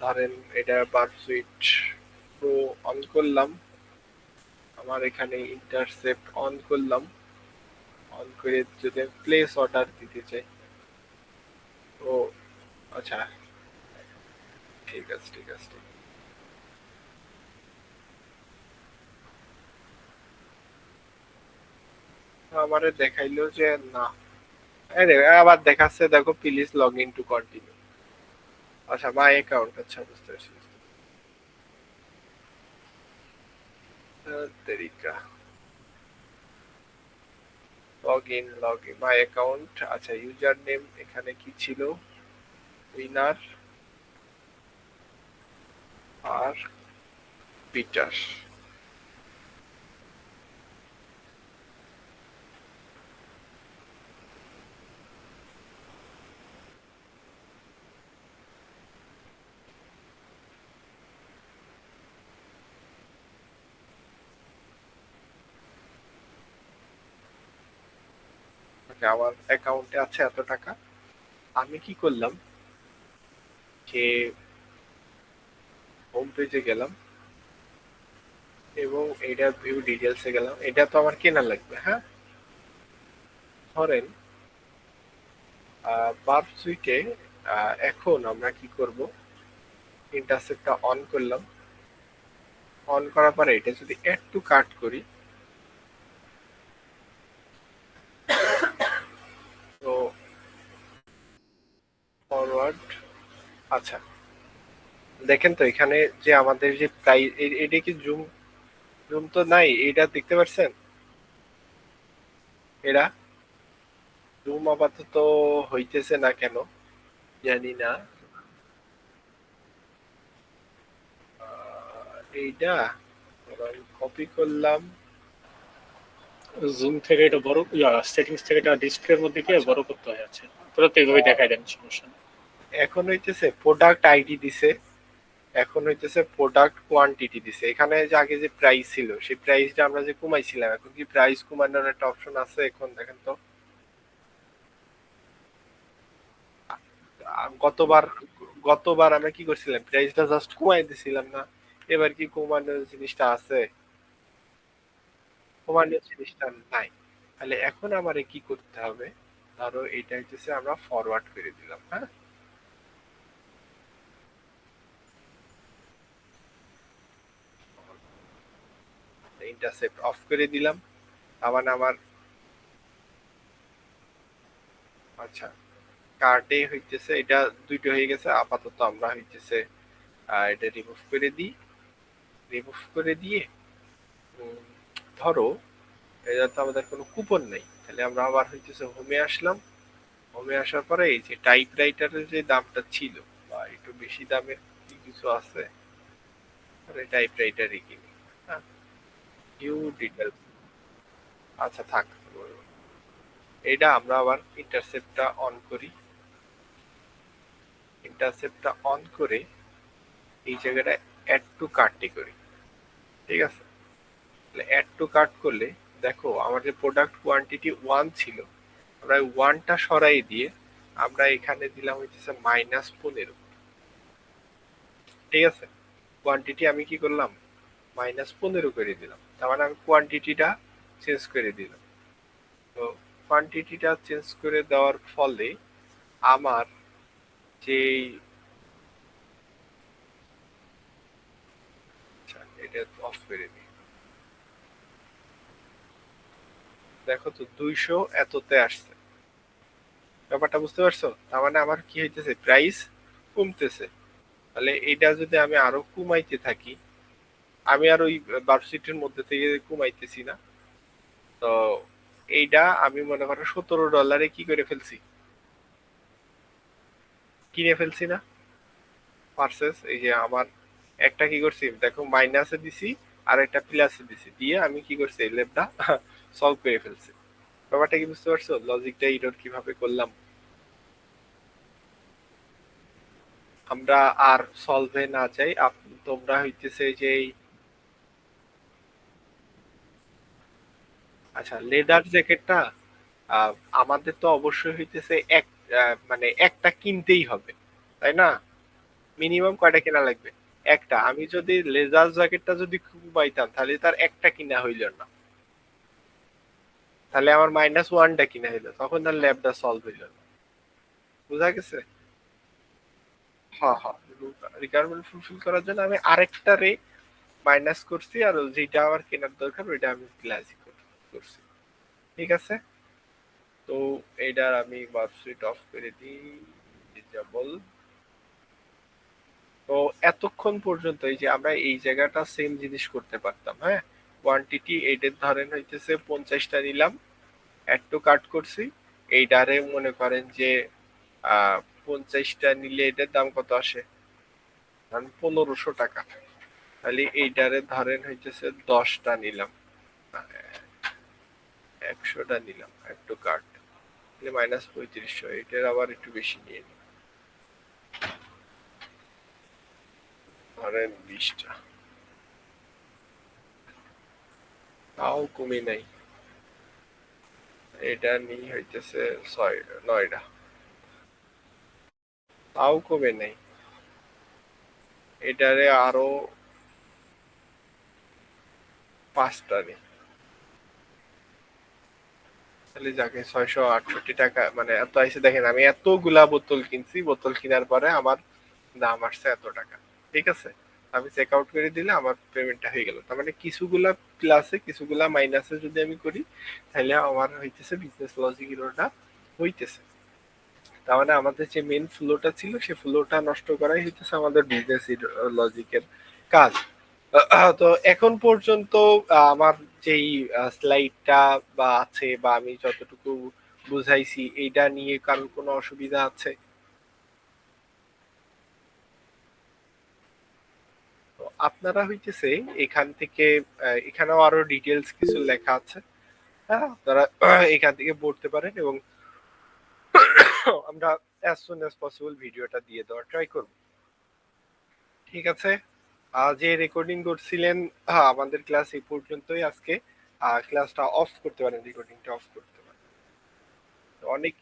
ধরেন এটা বার সুইট প্রো অন করলাম, আমার এখানে ইন্টারসেপ্ট অন করলাম, অন করে যদি প্লেস অর্ডার দিতে চাই, তো আচ্ছা ঠিক আছে। আমারে দেখাইলো যে না, আরে আবার দেখাচ্ছে, দেখো please log in to continue. আচ্ছা মাই অ্যাকাউন্ট, আচ্ছা বুঝতে পারছি। তরিকা লগ ইন মাই অ্যাকাউন্ট। আচ্ছা ইউজার নেম এখানে কি ছিল, উইনার আর পিটার। আমার অ্যাকাউন্টে আছে এত টাকা। আমি কি করলাম, যে হোম পেজে গেলাম এবং এটা ভিউ ডিটেলসে গেলাম। এটা তো আমার কেনা লাগবে, হ্যাঁ। ধরেন বার সুইটে এখন আমরা কি করব, ইন্টারসেপ্টটা অন করলাম, অন করার পরে এটা যদি অ্যাড টু কার্ট করি, তো ফরওয়ার্ড। আচ্ছা দেখেন তো এখানে যে আমাদের যে প্রাইস, এটা কি জুম জুম তো নাই, এটা দেখতে পাচ্ছেন? এরা জুম আপাতত হইতেছে না কেন জানি না। এইটা কপি করলাম, জুম থেকে এটা বড়, সেটিংস থেকে এটা ডিসপ্লের মধ্যে গিয়ে বড় করতে হয়। আছে তোরা তো এইভাবে দেখাই দেন, সমস্যা নেই। এখন হইতেছে প্রোডাক্ট আইডি দিছে, এখন হইতেছে প্রোডাক্ট কোয়ান্টিটি দিছে। এখানে যে আগে যে প্রাইস ছিল, সেই প্রাইসটা আমরা যে কমাইছিলাম, এখন কি প্রাইস কমানোর একটা অপশন আছে? এখন দেখেন তো, গতবার আমরা কি করছিলাম, প্রাইসটা জাস্ট কমাই দিছিলাম না? এবার কি কমানোর জিনিসটা আছে? কমানোর জিনিসটা নাই। তাহলে এখন আমারে কি করতে হবে, ধরো এইটা হইতেছে আমরা ফরওয়ার্ড করে দিলাম, হ্যাঁ, ইন্টারসেপ্ট অফ করে দিলাম। তার মানে আমার আচ্ছা কার্ডে হইতেছে এটা দুইটা হয়ে গেছে, আপাতত আমরা হইতেছে এটা রিমুভ করে দিই। রিমুভ করে দিয়ে উম, ধরো এটা তো আমাদের কোনো কুপন নেই, তাহলে আমরা আবার হইতেছে হোমে আসলাম। হোমে আসার পরে এই যে টাইপ রাইটারের যে দামটা ছিল বা একটু বেশি দামের কি কিছু আছে, টাইপ রাইটারই কিনি, হ্যাঁ, ভিউ ডিটেলস, আচ্ছা থাক। এটা আমরা আবার ইন্টারসেপ্টটা অন করি। ইন্টারসেপ্টটা অন করে এই জায়গাটায় অ্যাড টু কার্টে করি, ঠিক আছে। তাহলে অ্যাড টু কার্ট করলে দেখো আমার যে প্রোডাক্ট কোয়ান্টিটি 1 ছিল, আমরা 1টা সরাই দিয়ে আমরা এখানে দিলাম হইতেছে -15, ঠিক আছে। কোয়ান্টিটি আমি কি করলাম, -15 করে দিলাম, তার মানে আমি কোয়ান্টিটিটা চেঞ্জ করে দিলাম। তো কোয়ান্টিটিটা চেঞ্জ করে দেওয়ার ফলে আমার যেই আচ্ছা এটা অফ করে দিই, দেখো তো 200 এততে আসছে, ব্যাপারটা বুঝতে পারছো? তার মানে আমার কি হইতেছে, প্রাইস কমতেছে। তাহলে এটা যদি আমি আরো কমাইতে থাকি, আমি আর ওই ভার্সিটির মধ্যে থেকে কমাইতেছি না, তো এইটা আমি মনে করো $17 কি করে ফেলছি, কিনে ফেলছি না পার্সেস। এই যে আমার একটা কি করছি দেখো মাইনাসে দিছি আর একটা প্লাসে দিছি, দিয়ে আমি কি করছি এই লেবটা সলভ করে ফেলছি। ব্যাপারটা কি বুঝতে পারছো, লজিকটা এরর কিভাবে করলাম। আমরা আর সলভে না চাই, তোমরা হইতেছে যে আচ্ছা লেদার জ্যাকেটটা আমাদের তো অবশ্যই হইতেছে মানে একটা কিনতেই হবে, তাই না? মিনিমাম কয়টা কেনা লাগবে, একটা। আমি যদি লেদার জ্যাকেটটা যদি খুব পাইতাম তাহলে তার একটা কিনা হইল না, তাহলে আমার -1টা কিনা হইলো, তখন তার ল্যাবটা সলভ হইল না। বুঝা গেছে? হ্যাঁ হ্যাঁ, রিকোয়ারমেন্ট ফুলফিল করার জন্য আমি আরেকটা রে মাইনাস করছি, আর যেটা আমার কেনার দরকার ওইটা আমি প্লাস করছি, ঠিক আছে। তো এইটার আমি ওয়েবসাইট অফ করে দিই, ডিসেবল। তো এতক্ষণ পর্যন্ত এই যে আমরা এই জায়গাটা সেম জিনিস করতে পারতাম, হ্যাঁ। কোয়ান্টিটি এইটার ধরেন হইতেছে 50টা নিলাম, অ্যাড টু কার্ট করছি, এইটারে মনে করেন যে 50টা নিলে এটার দাম কত আসে, ধরেন 1500 টাকা। তাহলে এইটারে ধরেন হইতেছে 10টা নিলাম, 100টা নিলাম অ্যাড টু কার্ট, তাহলে -3500, এটার আবার একটু বেশি নিয়ে নিই, ধরেন 20টা, তাও কমে নাই। এটা নিয়ে হইতেছে 9টা, তাও কমে নাই। এটারে আরো 5টা নেই, তাহলে যাকে 668 টাকা মানে এত আইসে। দেখেন আমি এতগুলা বোতল কিনছি, বোতল কেনার পরে আমার দাম আসছে এত টাকা, ঠিক আছে। আমি চেক আউট করে দিলে আমার পেমেন্টটা হয়ে গেল। তার মানে কিছুগুলা প্লাসে কিছুগুলা মাইনাসে যদি আমি করি, তাহলে আমার হইতেছে বিজনেস লজিক এররটা হইতেছে। তার মানে আমাদের যে মেন ফ্লোটা ছিল সেই ফ্লোটা নষ্ট করাই হইতেছে আমাদের বিজনেস লজিকের কাজ। তো এখন পর্যন্ত আমার যেই স্লাইডটা বা আছে বা আমি যতটুকু বুঝাইছি এইটা নিয়ে কারোর কোনো অসুবিধা আছে? তো আপনারা হইতেছে এখান থেকে এখানেও আরো ডিটেলস কিছু লেখা আছে, হ্যাঁ, আপনারা এখান থেকে পড়তে পারেন এবং আমরা অ্যাজ সুন অ্যাজ পসিবল ভিডিওটা দিয়ে দেওয়ার ট্রাই করব, ঠিক আছে। যে রেকর্ডিং করছিলেন, হ্যাঁ আমাদের ক্লাস এই পর্যন্তই আজকে। ক্লাসটা অফ করতে পারেন, রেকর্ডিংটা অফ করতে পারেন। অনেক